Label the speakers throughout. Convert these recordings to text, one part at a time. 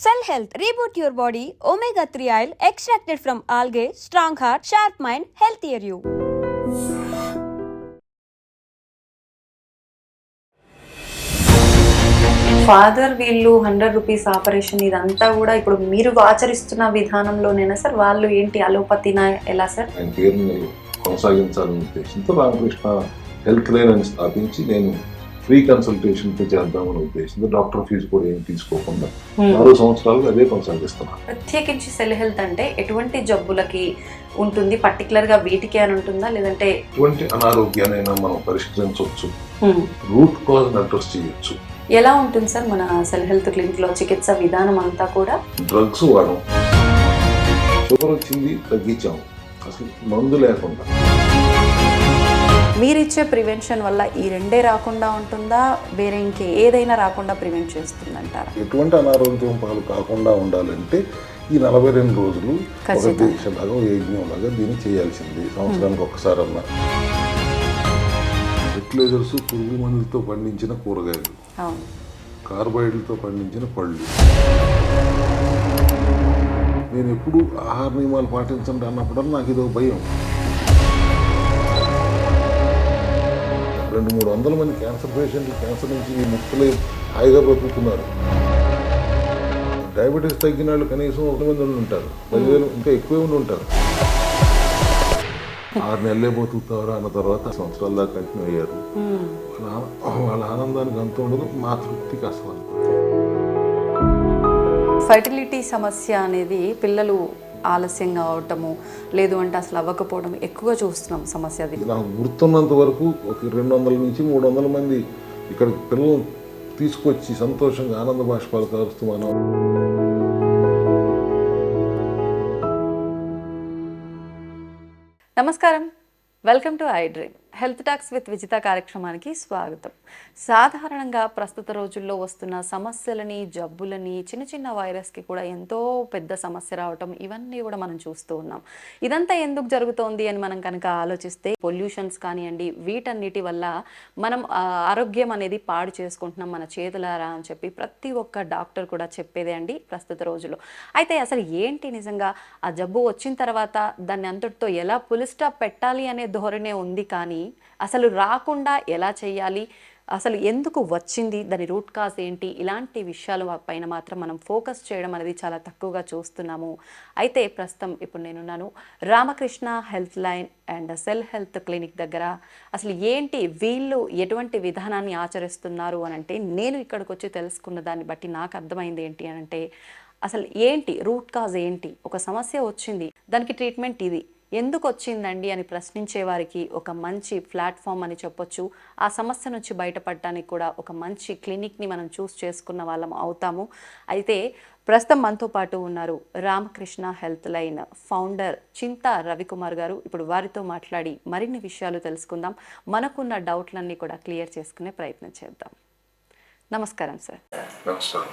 Speaker 1: Cell Health, reboot your body, omega-3 oil extracted from algae, strong heart, sharp mind, healthier you.
Speaker 2: Father వీళ్ళు 100 rupees operation ఇదంతా కూడా ఇప్పుడు మీరు ఆచరిస్తున్న విధానంలోనేనా sir? వాళ్ళు ఏంటి అలోపతినా ఎలా సార్?
Speaker 3: ఆయన పేరుని కొనసాగించాలనే ఉద్దేశంతో రామకృష్ణ హెల్త్ లైన్ అని స్థాపించి నేను ఫ్రీ కన్సల్టేషన్ చేద్దామనే ఉద్దేశంతో డాక్టర్ ఫీజు కూడా ఏం తీసుకోకుండా 6 సంవత్సరాలు అదే కొనసాగిస్తున్నాను.
Speaker 2: ప్రత్యేకించి సెల్ హెల్త్ అంటే ఎటువంటి జబ్బులకి ఉంటుంది? పర్టికులర్ గా వీటికి అని ఉంటుందా లేదంటే
Speaker 3: ఎటువంటి అనారోగ్యానైనా మనం పరిష్కరించవచ్చు, రూట్ కాజ్ అడ్రస్ చేయొచ్చు.
Speaker 2: ఎలా ఉంటుంది సార్ మన సెల్ హెల్త్ క్లినిక్ లో చికిత్స విధానం అంతా కూడా?
Speaker 3: డ్రగ్స్ వాడడం, షుగర్ వచ్చింది తగ్గించాము, అసలు మందు లేకుండా.
Speaker 2: మీరిచ్చే ప్రివెన్షన్ వల్ల ఈ రెండే రాకుండా ఉంటుందా, వేరే ఇంకే ఏదైనా రాకుండా ప్రివెంట్ చేస్తుందంటారా?
Speaker 3: ఎటువంటి అనారోగ్యం పాలు కాకుండా ఉండాలంటే ఈ 42 రోజులు ఒక దీక్షలాగా యజ్ఞంలాగా దీన్ని చేయాల్సింది. సంవత్సరానికి ఒక్కసారి అన్నా. ఫెర్టిలైజర్స్, పురుగు మందులతో పండించిన కూరగాయలు, కార్బోహైడ్రేట్లతో పండించిన పళ్ళు. నేను ఎప్పుడు ఆహార నియమాలు పాటించండి అన్నప్పుడు నాకు ఇదో భయం. 200-300 మంది క్యాన్సర్ పేషెంట్లు క్యాన్సర్ నుంచి ఈ ముక్తులై హాయిగా బ్రతుకుతున్నారు. డయాబెటీస్ తగ్గిన వాళ్ళు కనీసం 1 మంది ఉండి ఉంటారు, 10,000 ఇంకా ఎక్కువే ఉండి ఉంటారు. 6 నెలలే బతుకుతారు అన్న తర్వాత సంవత్సరాల దాకా కంటిన్యూ అయ్యారు. వాళ్ళ ఆనందానికి అంత ఉండదు, మా తృప్తికి అసలు.
Speaker 2: ఫర్టిలిటీ సమస్య అనేది పిల్లలు ఆలస్యంగా అవటము, లేదు అంటే అసలు అవ్వకపోవడం ఎక్కువగా చూస్తున్నాం సమస్య. అది
Speaker 3: నాకు గుర్తున్నంత వరకు ఒక 200 నుంచి 300 మంది ఇక్కడ పిల్లలు తీసుకొచ్చి సంతోషంగా ఆనంద బాష్పాలు కారుస్తూ మనం.
Speaker 2: నమస్కారం, welcome to I dream. Health talks with Vijitha కార్యక్రమానికి స్వాగతం. సాధారణంగా ప్రస్తుత రోజుల్లో వస్తున్న సమస్యలని, జబ్బులని, చిన్న చిన్న వైరస్కి కూడా ఎంతో పెద్ద సమస్య రావటం, ఇవన్నీ కూడా మనం చూస్తూ ఉన్నాం. ఇదంతా ఎందుకు జరుగుతోంది అని మనం కనుక ఆలోచిస్తే, పొల్యూషన్స్ కానివ్వండి, వీటన్నిటి వల్ల మనం ఆరోగ్యం అనేది పాడు చేసుకుంటున్నాం మన చేతులారా అని చెప్పి ప్రతి ఒక్క డాక్టర్ కూడా చెప్పేదే అండి ప్రస్తుత రోజుల్లో. అయితే అసలు ఏంటి నిజంగా ఆ జబ్బు వచ్చిన తర్వాత దాన్ని అంతటితో ఎలా పుల్ స్టాప్ పెట్టాలి అనే ధోరణే ఉంది, కానీ అసలు రాకుండా ఎలా చేయాలి, అసలు ఎందుకు వచ్చింది, దాని రూట్ కాజ్ ఏంటి, ఇలాంటి విషయాల పైన మాత్రం మనం ఫోకస్ చేయడం అనేది చాలా తక్కువగా చూస్తున్నాము. అయితే ప్రస్తుతం ఇప్పుడు నేనున్నాను Ramakrishna health line and cell health clinic దగ్గర. అసలు ఏంటి వీళ్ళు ఎటువంటి విధానాన్ని ఆచరిస్తున్నారు అని అంటే, నేను ఇక్కడికి వచ్చి తెలుసుకున్న దాన్ని బట్టి నాకు అర్థమైంది ఏంటి అని అంటే, అసలు ఏంటి రూట్ కాజ్ ఏంటి, ఒక సమస్య వచ్చింది దానికి ట్రీట్మెంట్ ఇది, ఎందుకు వచ్చిందండి అని ప్రశ్నించే వారికి ఒక మంచి ప్లాట్ఫామ్ అని చెప్పొచ్చు. ఆ సమస్య నుంచి బయటపడటానికి కూడా ఒక మంచి క్లినిక్ని మనం చూస్ చేసుకున్న వాళ్ళం అవుతాము. అయితే ప్రస్తుతం మనతో పాటు ఉన్నారు రామకృష్ణ హెల్త్ లైన్ ఫౌండర్ చింతా రవికుమార్ గారు. ఇప్పుడు వారితో మాట్లాడి మరిన్ని విషయాలు తెలుసుకుందాం, మనకున్న డౌట్లన్నీ కూడా క్లియర్ చేసుకునే ప్రయత్నం చేద్దాం. నమస్కారం సార్.
Speaker 3: నమస్కారం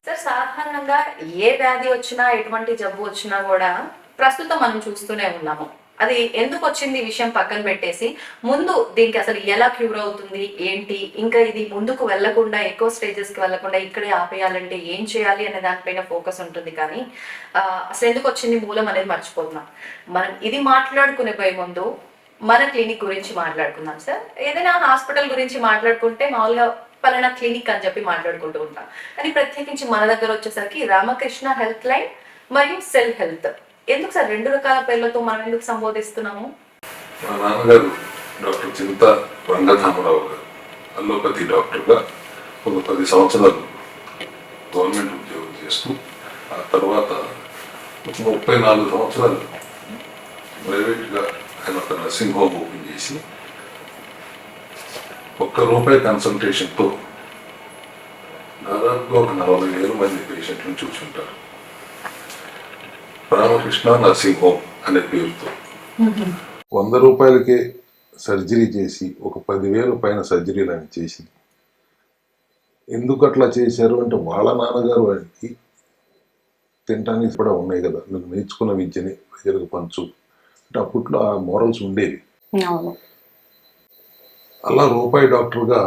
Speaker 2: సార్, సాధారణంగా ఏ వ్యాధి వచ్చినా, ఎటువంటి జబ్బు వచ్చినా కూడా ప్రస్తుతం మనం చూస్తూనే ఉన్నాము. అది ఎందుకు వచ్చింది విషయం పక్కన పెట్టేసి, ముందు దీనికి అసలు ఎలా క్యూర్ అవుతుంది ఏంటి, ఇంకా ఇది ముందుకు వెళ్లకుండా, ఎక్కువ స్టేజెస్కి వెళ్లకుండా ఇక్కడే ఆపేయాలంటే ఏం చేయాలి అనే దానిపైన ఫోకస్ ఉంటుంది. కానీ అసలు ఎందుకు వచ్చింది మూలం అనేది మర్చిపోతున్నాం. మనం ఇది మాట్లాడుకునే పోయే ముందు మన క్లినిక్ గురించి మాట్లాడుకుందాం సార్. ఏదైనా హాస్పిటల్ గురించి మాట్లాడుకుంటే మామూలుగా పలానా క్లినిక్ అని చెప్పి మాట్లాడుకుంటూ ఉంటాం, కానీ ప్రత్యేకించి మన దగ్గర వచ్చేసరికి రామకృష్ణ హెల్త్ లైన్ మరియు సెల్ హెల్త్, ఎందుకు సార్ 2 రకాల పేర్లతో మనం ఎందుకు సంబోధిస్తున్నాము?
Speaker 3: మా నాన్నగారు డాక్టర్ చింతా రంగధామరావు గారు అల్లోపతి డాక్టర్గా ఒక 10 సంవత్సరాలు గవర్నమెంట్ ఉద్యోగం చేస్తూ, ఆ తర్వాత 34 సంవత్సరాలు ప్రైవేట్గా ఆయన ఒక నర్సింగ్ హోమ్ ఓపెన్ చేసి ₹1 కన్సల్టేషన్తో దాదాపుగా ఒక 40,000 మంది పేషెంట్లను చూసుంటారు. రామకృష్ణ నర్సింగ్ హోమ్ అనే పేరుతో ₹100కే సర్జరీ చేసి ఒక 10,000 పైన సర్జరీలు అని చేసింది. ఎందుకు అట్లా చేశారు అంటే, వాళ్ళ నాన్నగారు వాడికి తినడానికి కూడా ఉన్నాయి కదా, నువ్వు నేర్చుకున్న విద్యని ప్రజలకు పంచు అంటే అప్పట్లో ఆ మోరల్స్ ఉండేవి. అలా డాక్టర్గా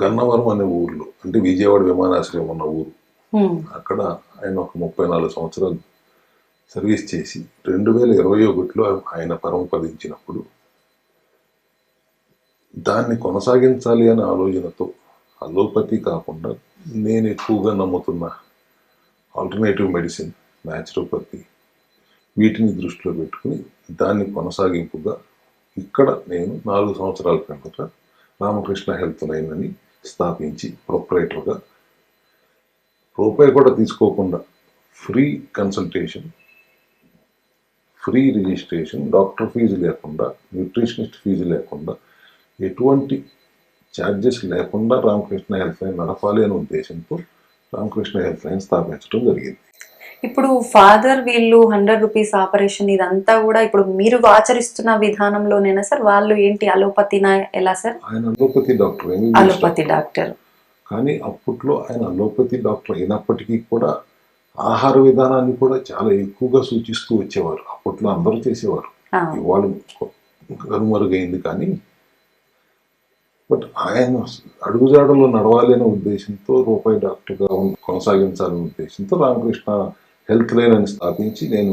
Speaker 3: గన్నవరం అనే ఊర్లో, అంటే విజయవాడ విమానాశ్రయం ఉన్న ఊరు, అక్కడ ఆయన ఒక 34 సంవత్సరాలు సర్వీస్ చేసి 2021లో ఆయన పరమపదించినప్పుడు దాన్ని కొనసాగించాలి అనే ఆలోచనతో అలోపతి కాకుండా నేను ఎక్కువగా నమ్ముతున్న ఆల్టర్నేటివ్ మెడిసిన్, న్యాచురోపతి, వీటిని దృష్టిలో పెట్టుకుని దాన్ని కొనసాగింపుగా ఇక్కడ నేను 4 సంవత్సరాల క్రిందట రామకృష్ణ హెల్త్ లైన్ అని స్థాపించి ప్రొపరేటర్గా రూపాయి కూడా తీసుకోకుండా free consultation, free registration, doctor fees లేకుండా, న్యూట్రిషనిస్ట్ ఫీజు లేకుండా, ఎటువంటి ఛార్జెస్ లేకుండా రామకృష్ణ హెల్త్ లైన్ నడపాలి అనే ఉద్దేశంతో రామకృష్ణ హెల్త్ లైన్ స్థాపించడం జరిగింది.
Speaker 2: ఇప్పుడు ఫాదర్ వీళ్ళు 100 రూపీస్ ఆపరేషన్ ఇదంతా కూడా ఇప్పుడు మీరు ఆచరిస్తున్న విధానంలోనేనా సార్? వాళ్ళు ఏంటి అలోపతినా ఎలా సార్?
Speaker 3: ఆయన అలోపతి డాక్టర్,
Speaker 2: అలోపతి డాక్టర్.
Speaker 3: కానీ అప్పట్లో ఆయన అలోపతి డాక్టర్ అయినప్పటికీ కూడా ఆహార విధానాన్ని కూడా చాలా ఎక్కువగా సూచిస్తూ వచ్చేవారు. అప్పట్లో అందరూ చేసేవారు, ఇవాళ కనుమరుగైంది. కానీ బట్ ఆయన అడుగుజాడలో నడవాలి అనే ఉద్దేశంతో రూపాయి డాక్టర్గా కొనసాగించాలనే ఉద్దేశంతో రామకృష్ణ హెల్త్ లైన్ అని స్థాపించి నేను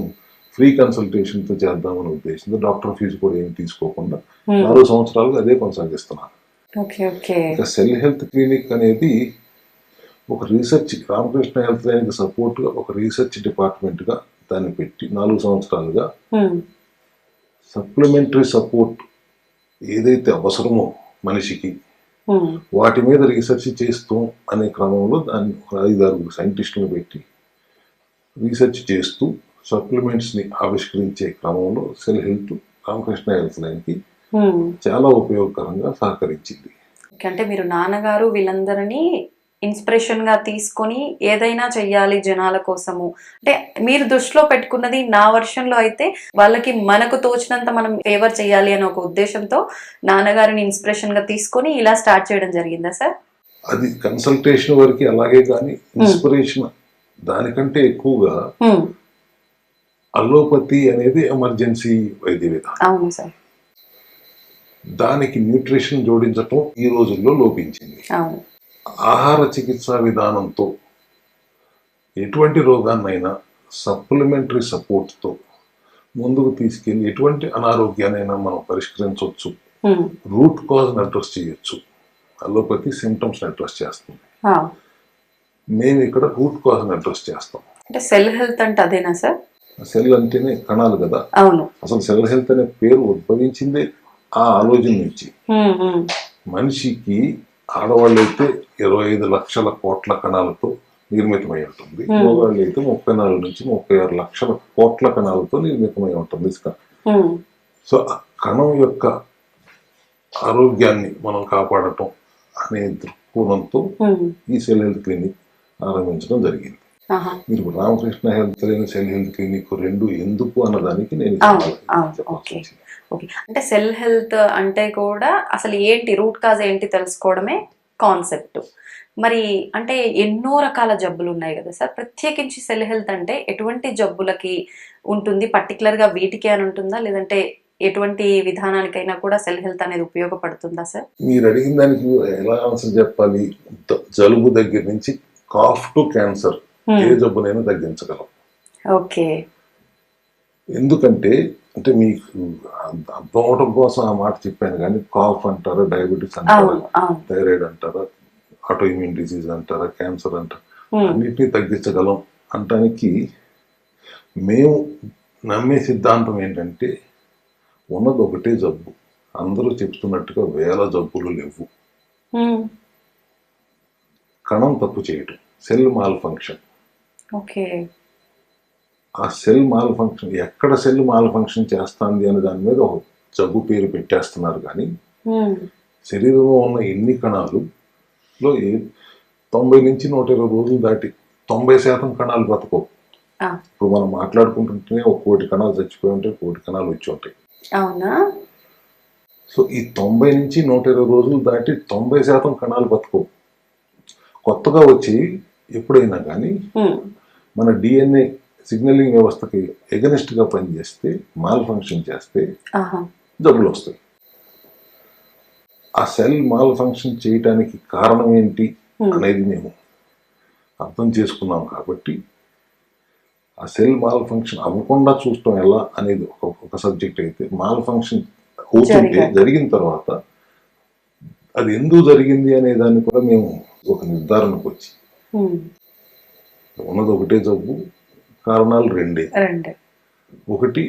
Speaker 3: ఫ్రీ కన్సల్టేషన్తో చేద్దామనే ఉద్దేశంతో డాక్టర్ ఫీజు కూడా ఏమి తీసుకోకుండా 4 సంవత్సరాలుగా అదే కొనసాగిస్తున్నాను. ఇక సెల్ హెల్త్ క్లినిక్ అనేది ఒక రీసెర్చ్, రామకృష్ణ హెల్త్ లైన్కి సపోర్ట్గా ఒక రీసెర్చ్ డిపార్ట్మెంట్గా దాన్ని పెట్టి 4 సంవత్సరాలుగా సప్లిమెంటరీ సపోర్ట్ ఏదైతే అవసరమో మనిషికి వాటి మీద రీసెర్చ్ చేస్తూ అనే క్రమంలో దాన్ని 5-6 సైంటిస్టులను పెట్టి రీసెర్చ్ చేస్తూ సప్లిమెంట్స్ని ఆవిష్కరించే క్రమంలో సెల్ హెల్త్ రామకృష్ణ హెల్త్ లైన్కి చాలా ఉపయోగకరంగా సహకరించింది.
Speaker 2: అంటే మీరు నాన్నగారు వీళ్ళందరినీ ఇన్స్పిరేషన్ గా తీసుకొని ఏదైనా చెయ్యాలి జనాల కోసము అంటే మీరు దృష్టిలో పెట్టుకున్నది, నా వర్షన్లో అయితే వాళ్ళకి మనకు తోచినంత మనం ఫేవర్ చేయాలి అనే ఒక ఉద్దేశంతో నాన్నగారిని ఇన్స్పిరేషన్ గా తీసుకొని ఇలా స్టార్ట్ చేయడం జరిగిందా సార్?
Speaker 3: అది కన్సల్టేషన్ వరకు అలాగే, కానీ ఇన్స్పిరేషన్ దానికంటే ఎక్కువగా అలోపతి అనేది ఎమర్జెన్సీ వైద్య విధానం.
Speaker 2: అవును సార్.
Speaker 3: దానికి న్యూట్రిషన్ జోడించటం ఈ రోజుల్లో లోపించింది.
Speaker 2: అవును.
Speaker 3: ఆహార చికిత్సా విధానంతో ఎటువంటి రోగాన్నైనా సప్లిమెంటరీ సపోర్ట్తో ముందుకు తీసుకెళ్ళి ఎటువంటి అనారోగ్యాన్నైనా మనం పరిష్కరించవచ్చు, రూట్ కాజ్ని అడ్రస్ చేయొచ్చు. అలోపతి సిమ్టమ్స్ అడ్రస్ చేస్తుంది, మేము ఇక్కడ రూట్ కాజ్ని అడ్రస్ చేస్తాం.
Speaker 2: అంటే సెల్ హెల్త్ అంటే అదేనా సార్?
Speaker 3: సెల్ అంటేనే కణాలు కదా.
Speaker 2: అవును.
Speaker 3: అసలు సెల్ హెల్త్ అనే పేరు ఉద్భవించిందే ఆ ఆలోచన నుంచి. మనిషికి ఆడవాళ్ళైతే 25 లక్షల కోట్ల కణాలతో నిర్మితమై ఉంటుంది, మగవాళ్ళు అయితే 34 నుంచి 36 లక్షల కోట్ల కణాలతో నిర్మితమై ఉంటుంది. సో ఆ కణం యొక్క ఆరోగ్యాన్ని మనం కాపాడటం అనే దృక్కోణంతో ఈ సెల్ హెల్త్ క్లినిక్ ఆరంభించడం జరిగింది. మీరు Ramakrishna health line, cell health clinic రెండు ఎందుకు అన్నదానికి నేను
Speaker 2: అంటే సెల్ హెల్త్ అంటే కూడా అసలు ఏంటి, రూట్ కాజ్ ఏంటి తెలుసుకోవడమే కాన్సెప్ట్. మరి అంటే ఎన్నో రకాల జబ్బులు ఉన్నాయి కదా సార్, ప్రత్యేకించి సెల్ హెల్త్ అంటే ఎటువంటి జబ్బులకి ఉంటుంది, పర్టికులర్గా వీటికి అని ఉంటుందా, లేదంటే ఎటువంటి విధానానికైనా కూడా సెల్ హెల్త్ అనేది ఉపయోగపడుతుందా సార్?
Speaker 3: మీరు అడిగిన దానికి ఎలా ఆన్సర్ చెప్పాలి, జలుబు దగ్గర నుంచి కాఫ్ టు క్యాన్సర్ ఏ జబ్బునైనా తగ్గించగలం.
Speaker 2: ఓకే.
Speaker 3: ఎందుకంటే అంటే మీకు అర్థం అవడం కోసం ఆ మాట చెప్పాను, కానీ కాఫ్ అంటారా, డయాబెటీస్ అంటారా, థైరాయిడ్ అంటారా, ఆటో ఇమ్యూన్ డిసీజ్ అంటారా, క్యాన్సర్ అంటారా, అన్నిటినీ తగ్గించగలం అంటానికి మేము నమ్మే సిద్ధాంతం ఏంటంటే ఉన్నది ఒకటే జబ్బు, అందరూ చెప్తున్నట్టుగా వేల జబ్బులు లేవు. కణం తప్పు చేయటం, సెల్ మాల్ ఫంక్షన్.
Speaker 2: ఓకే.
Speaker 3: ఆ సెల్ మాల్ ఫంక్షన్ ఎక్కడ సెల్ మాల్ ఫంక్షన్ చేస్తుంది అనే దాని మీద ఒక జబ్బు పేరు పెట్టేస్తున్నారు, కానీ శరీరంలో ఉన్న ఎన్ని కణాలులో 90 నుంచి 120 రోజులు దాటి 90% కణాలు బ్రతకవు. ఇప్పుడు మనం మాట్లాడుకుంటుంటేనే 1 కోటి కణాలు చచ్చిపోయి ఉంటాయి, 1 కోటి కణాలు వచ్చి ఉంటాయి.
Speaker 2: అవునా?
Speaker 3: సో ఈ 90 నుంచి 120 రోజులు దాటి 90% కణాలు బ్రతకవు. కొత్తగా వచ్చి ఎప్పుడైనా కానీ మన డిఎన్ఏ సిగ్నలింగ్ వ్యవస్థకి ఎగనిస్ట్గా పనిచేస్తే, మాల్ ఫంక్షన్ చేస్తే జబ్బులు వస్తాయి. ఆ సెల్ మాల్ ఫంక్షన్ చేయటానికి కారణం ఏంటి అనేది మేము అర్థం చేసుకున్నాం కాబట్టి ఆ సెల్ మాల్ ఫంక్షన్ అవ్వకుండా చూడటం ఎలా అనేది ఒక సబ్జెక్ట్ అయితే, మాల్ ఫంక్షన్ అవుతుంటే జరిగిన తర్వాత అది ఎందుకు జరిగింది అనే దాన్ని కూడా మేము ఒక నిర్ధారణకు వచ్చి, ఉన్నది ఒకటే జబ్బు, కారణాలు రెండే. ఒకటి,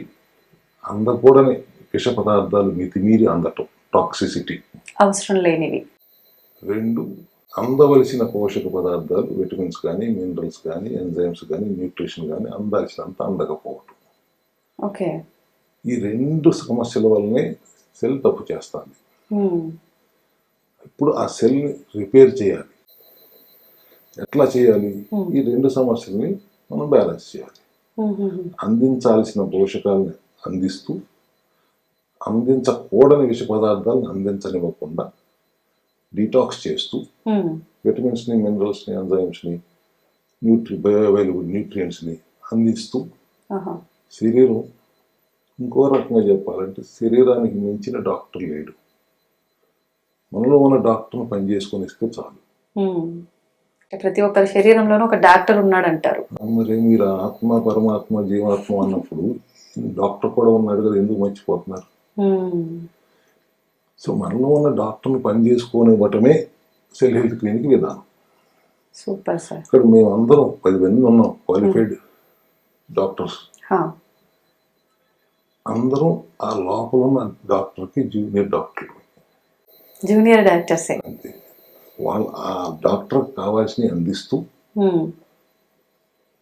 Speaker 3: అందకూడని విష పదార్థాలు మితిమీరి అందటం, టాక్సిసిటీ
Speaker 2: అవసరం లేనివి.
Speaker 3: రెండు, అందవలసిన పోషక పదార్థాలు, విటమిన్స్ కానీ, మినరల్స్ కానీ, ఎంజైమ్స్ కానీ, న్యూట్రిషన్ కానీ అందాల్సినంత అందకపోవటం.
Speaker 2: ఓకే.
Speaker 3: ఈ రెండు సమస్యల వల్లనే సెల్ తప్పు చేస్తుంది. ఇప్పుడు ఆ సెల్ని రిపేర్ చేయాలి. ఎట్లా చేయాలి? ఈ రెండు సమస్యల్ని మనం బ్యాలెన్స్ చేయాలి. అందించాల్సిన పోషకాలను అందిస్తూ, అందించకూడని విష పదార్థాలను అందించనివ్వకుండా డీటాక్స్ చేస్తూ, విటమిన్స్ని, మినరల్స్ని, ఎంజైమ్స్ని, బయో అవైలబుల్ న్యూట్రియంట్స్ని అందిస్తూ, శరీరం, ఇంకో రకంగా చెప్పాలంటే శరీరానికి మించిన డాక్టర్ లేడు. మనలో ఉన్న డాక్టర్ను పనిచేసుకొని ఇస్తే చాలు.
Speaker 2: ప్రతి ఒక్కరి శరీరంలోనూ ఒక డాక్టర్ ఉన్నాడు అంటారు.
Speaker 3: మరి మీరు ఆత్మ, పరమాత్మ, జీవాత్మ అన్నప్పుడు డాక్టర్ కూడా ఉన్నాడు కదా, ఎందుకు మర్చిపోతున్నారు? సో మనలో ఉన్న డాక్టర్ని పని చేసుకొని ఇవ్వటమే సెల్ హెల్త్ క్లినిక్ విధానం.
Speaker 2: Super sir.
Speaker 3: ఇక్కడ మేము అందరం 10 మంది ఉన్నాం, క్వాలిఫైడ్ డాక్టర్స్. అందరం ఆ లోపల ఉన్న డాక్టర్కి జూనియర్ డాక్టర్లు,
Speaker 2: జూనియర్ డాక్టర్స్.
Speaker 3: అంతే. వాళ్ళు ఆ డాక్టర్ కావాల్సినవి అందిస్తూ,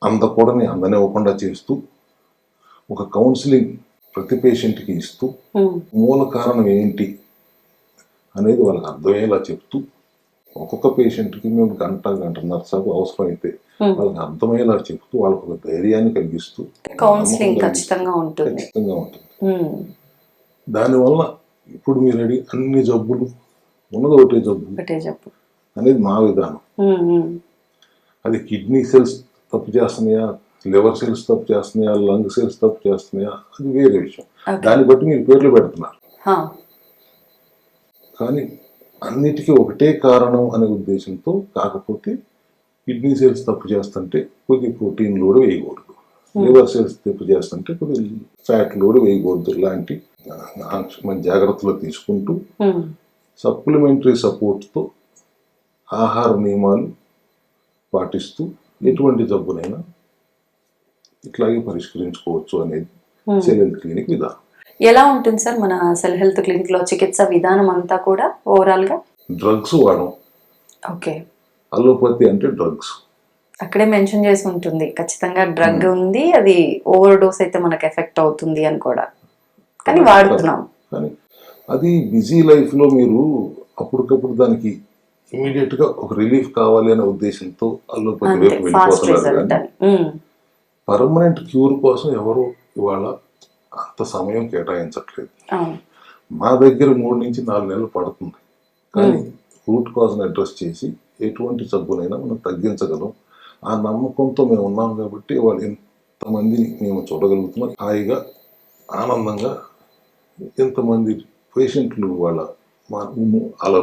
Speaker 3: అందకూడని అందనివ్వకుండా చేస్తూ, ఒక కౌన్సిలింగ్ ప్రతి పేషెంట్కి ఇస్తూ, మూల కారణం ఏంటి అనేది వాళ్ళకి అర్థమయ్యేలా చెప్తూ, ఒక్కొక్క పేషెంట్కి మేము గంటన్నర సేపు అవసరమైతే వాళ్ళకి అర్థమయ్యేలా చెప్తూ, వాళ్ళకు ఒక ధైర్యాన్ని కలిగిస్తూ,
Speaker 2: కౌన్సిలింగ్ ఖచ్చితంగా ఉంటుంది.
Speaker 3: దానివల్ల ఇప్పుడు మీరు అడిగి అన్ని జబ్బులు ఉన్నది ఒకటే జబ్బు అనేది మా విధానం. అది కిడ్నీ సెల్స్ తప్పు చేస్తున్నాయా, లివర్ సెల్స్ తప్పు చేస్తున్నాయా, లంగ్ సెల్స్ తప్పు చేస్తున్నాయా, అది వేరే విషయం. దాన్ని బట్టి మీరు పేర్లు పెడుతున్నారు. కానీ అన్నిటికీ ఒకటే కారణం అనే ఉద్దేశంతో, కాకపోతే కిడ్నీ సెల్స్ తప్పు చేస్తుంటే కొద్ది ప్రోటీన్ లోడ్ వేయకూడదు, లివర్ సెల్స్ తప్పు చేస్తుంటే కొద్ది ఫ్యాట్ లోడ్ వేయకూడదు, ఇలాంటి మన జాగ్రత్తలు తీసుకుంటూ సప్లిమెంటరీ సపోర్ట్తో ఆహార నియమాలు పాటిస్తూ ఎటువంటి జబ్బునైనా ఇట్లాగే పరిష్కరించుకోవచ్చు అనేది సెల్ హెల్త్ క్లినిక్ విధానం.
Speaker 2: ఎలా ఉంటుంది సార్ మన సెల్ హెల్త్ క్లినిక్ లో చికిత్స విధానం అంతా కూడా? ఓవరాల్ గా
Speaker 3: డ్రగ్స్ వాడడం.
Speaker 2: ఓకే.
Speaker 3: అలోపతి అంటే డ్రగ్స్
Speaker 2: అక్కడే మెన్షన్ చేసి ఉంటుంది, ఖచ్చితంగా డ్రగ్ ఉంది, అది ఓవర్ డోస్ అయితే మనకు ఎఫెక్ట్ అవుతుంది అని కూడా, కానీ వాడుతున్నాం.
Speaker 3: కానీ అది బిజీ లైఫ్లో మీరు అప్పటికప్పుడు దానికి ఇమీడియట్గా ఒక రిలీఫ్ కావాలి అనే ఉద్దేశంతో అల్లోపతి వైపు వెళ్ళిపోతున్నారు. కానీ పర్మనెంట్ క్యూర్ కోసం ఎవరు ఇవాళ అంత సమయం కేటాయించట్లేదు. మా దగ్గర 3 నుంచి 4 నెలలు పడుతుంది, కానీ రూట్ కాజ్ని అడ్రస్ చేసి ఎటువంటి జబ్బునైనా మనం తగ్గించగలం. ఆ నమ్మకంతో మేము ఉన్నాం కాబట్టి వాళ్ళు ఎంతమందిని మేము చూడగలుగుతున్నాం. హాయిగా ఆనందంగా ఎంతమంది పేషెంట్లు వాళ్ళ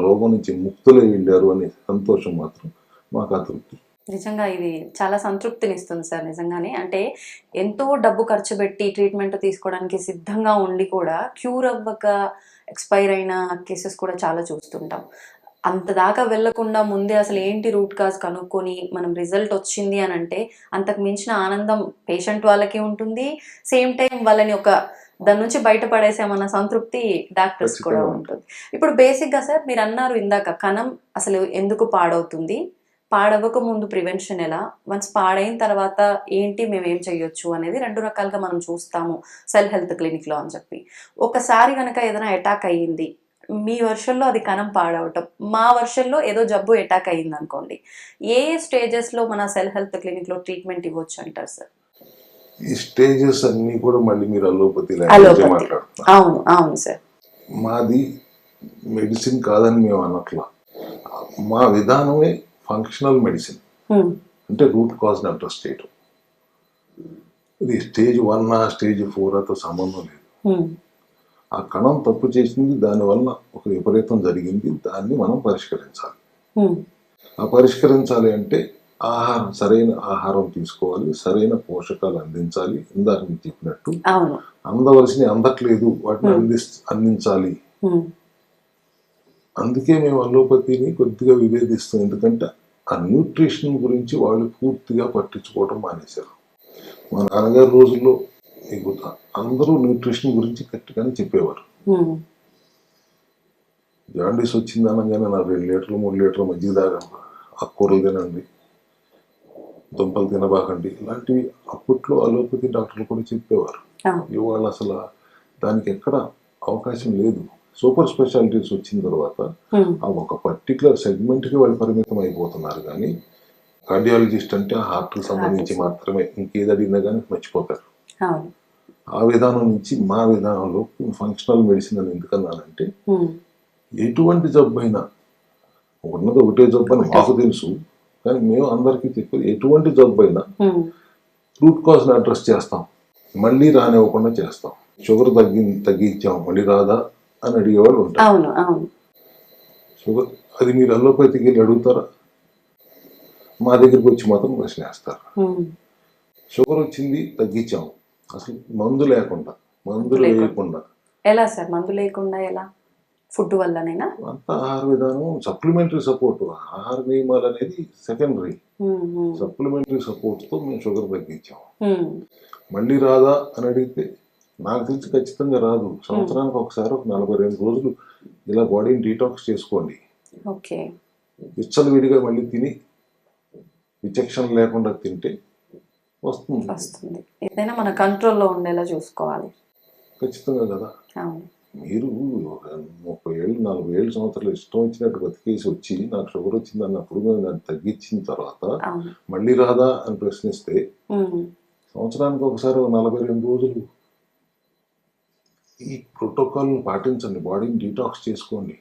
Speaker 3: రోగం నుంచి ముక్తులై వెళ్ళారు అనే సంతోషం మాత్రం మాకు అతృప్తి.
Speaker 2: నిజంగా ఇది చాలా సంతృప్తిని ఇస్తుంది సార్. నిజంగానే అంటే ఎంతో డబ్బు ఖర్చు పెట్టి ట్రీట్మెంట్ తీసుకోవడానికి సిద్ధంగా ఉండి కూడా క్యూర్ అవ్వక ఎక్స్పైర్ అయిన కేసెస్ కూడా చాలా చూస్తుంటాం. అంత దాకా వెళ్లకుండా ముందే అసలు ఏంటి రూట్ కాజ్ కనుక్కొని మనం రిజల్ట్ వచ్చింది అని అంటే అంతకు మించిన ఆనందం పేషెంట్ వాళ్ళకి ఉంటుంది, సేమ్ టైం వాళ్ళని ఒక దాని నుంచి బయటపడేసామన్న సంతృప్తి డాక్టర్స్ కూడా ఉంటుంది. ఇప్పుడు బేసిక్గా సార్ మీరు అన్నారు ఇందాక, కణం అసలు ఎందుకు పాడవుతుంది, పాడవక ముందు ప్రివెన్షన్ ఎలా, వన్స్ పాడైన తర్వాత ఏంటి మేము ఏం చేయొచ్చు అనేది 2 రకాలుగా మనం చూస్తాము సెల్ హెల్త్ క్లినిక్లో అని చెప్పి. ఒకసారి కనుక ఏదైనా అటాక్ అయ్యింది, మీ వర్షన్లో అది కణం పాడవటం, మా వర్షన్లో ఏదో జబ్బు అటాక్ అయ్యింది అనుకోండి, ఏ స్టేజెస్లో మన సెల్ హెల్త్ క్లినిక్లో ట్రీట్మెంట్ ఇవ్వచ్చు అంటారు సార్?
Speaker 3: ఈ స్టేజెస్ అన్ని కూడా మళ్ళీ మీరు అలోపతి మాట్లాడుతున్నారు.
Speaker 2: అవును అవును సార్.
Speaker 3: మాది మెడిసిన్ కాదని మేము అనట్లా, మా విధానమే ఫంక్షనల్ మెడిసిన్. అంటే రూట్ కాజ్ని అడ్రస్ చేయటం. ఇది స్టేజ్ 1 స్టేజ్ 4తో సంబంధం లేదు. ఆ కణం తప్పు చేసింది, దానివల్ల ఒక విపరీతం జరిగింది, దాన్ని మనం పరిష్కరించాలి. ఆ పరిష్కరించాలి అంటే ఆహారం, సరైన ఆహారం తీసుకోవాలి, సరైన పోషకాలు అందించాలి. ఇందాక మీకు చెప్పినట్టు
Speaker 2: అవును.
Speaker 3: అందవలసినవి అందట్లేదు, వాటిని అందించాలి. అందుకే మేము అలోపతిని కొద్దిగా విభేదిస్తాం. ఎందుకంటే ఆ న్యూట్రిషన్ గురించి వాళ్ళు పూర్తిగా పట్టించుకోవడం మానేశారు. మా నాన్నగారి రోజుల్లో మీకు అందరూ న్యూట్రిషన్ గురించి గట్టిగానే చెప్పేవారు. జాండీస్ వచ్చింది అనగానే నాకు 2 లీటర్లు 3 లీటర్లు మజ్జిగ తాగండి, ఆకుకూరలు తినండి, దుంపలు తినబాకండి, ఇలాంటివి అప్పట్లో అలోపతి డాక్టర్లు కూడా చెప్పేవారు. ఇవాళ అసలు దానికి ఎక్కడ అవకాశం లేదు. సూపర్ స్పెషాలిటీస్ వచ్చిన తర్వాత ఆ ఒక పర్టికులర్ సెగ్మెంట్కి వాళ్ళు పరిమితం అయిపోతున్నారు. కానీ కార్డియాలజిస్ట్ అంటే ఆ హార్ట్కి సంబంధించి మాత్రమే, ఇంకేది అడిగినా కానీ మర్చిపోతారు. ఆ విధానం నుంచి మా విధానంలో ఫంక్షనల్ మెడిసిన్ అని ఎందుకన్నానంటే, ఎటువంటి జబ్బు అయినా, ఉన్నది ఒకటే జబ్బు అని మాకు తెలుసు, కానీ మేము అందరికీ చెప్పేది ఎటువంటి జబ్బు అయినా రూట్ కాజ్ని అడ్రస్ చేస్తాం, మళ్ళీ రానివ్వకుండా చేస్తాం. షుగర్ తగ్గించాం, మళ్ళీ రాదా అని అడిగేవాళ్ళు ఉంటారు. షుగర్ అది మీరు అలోపతికి వెళ్ళి అడుగుతారా? మా దగ్గరికి వచ్చి మాత్రం ప్రశ్న వేస్తారు. షుగర్ వచ్చింది, తగ్గించాం, అసలు మందులు వేయకుండా.
Speaker 2: ఎలా సార్ మందు లేకుండా ఎలా? ఫుడ్ వల్లనేనా?
Speaker 3: అంతా ఆహార విధానం, సప్లిమెంటరీ సపోర్ట్. ఆహార నియమాలు అనేది సెకండరీ. సప్లిమెంటరీ సపోర్ట్ తో మేము షుగర్ తగ్గించాం. మళ్ళీ రాదా అని అడిగితే నాకు తెలిసి ఖచ్చితంగా రాదు. సంవత్సరానికి ఒకసారి ఒక 42 రోజులు ఇలా బాడీని డీటాక్స్ చేసుకోండి. విచ్చలవిడిగా మళ్ళీ తిని విచక్షణ లేకుండా తింటే వస్తుంది.
Speaker 2: ఏదైనా మన కంట్రోల్లో ఉండేలా చూసుకోవాలి.
Speaker 3: ఖచ్చితంగా కదా. మీరు 30 ఏళ్ళు 40 ఏళ్ళు సంవత్సరాలు ఇష్టం వచ్చినట్టు బతికేసి వచ్చి నాకు షుగర్ వచ్చింది అన్నప్పుడు మేము దాన్ని తగ్గించిన తర్వాత మళ్ళీ రాదా అని ప్రశ్నిస్తే, సంవత్సరానికి ఒకసారి 42 రోజులు ఈ ప్రోటోకాల్ని పాటించండి, బాడీని డీటాక్స్ చేసుకోండి.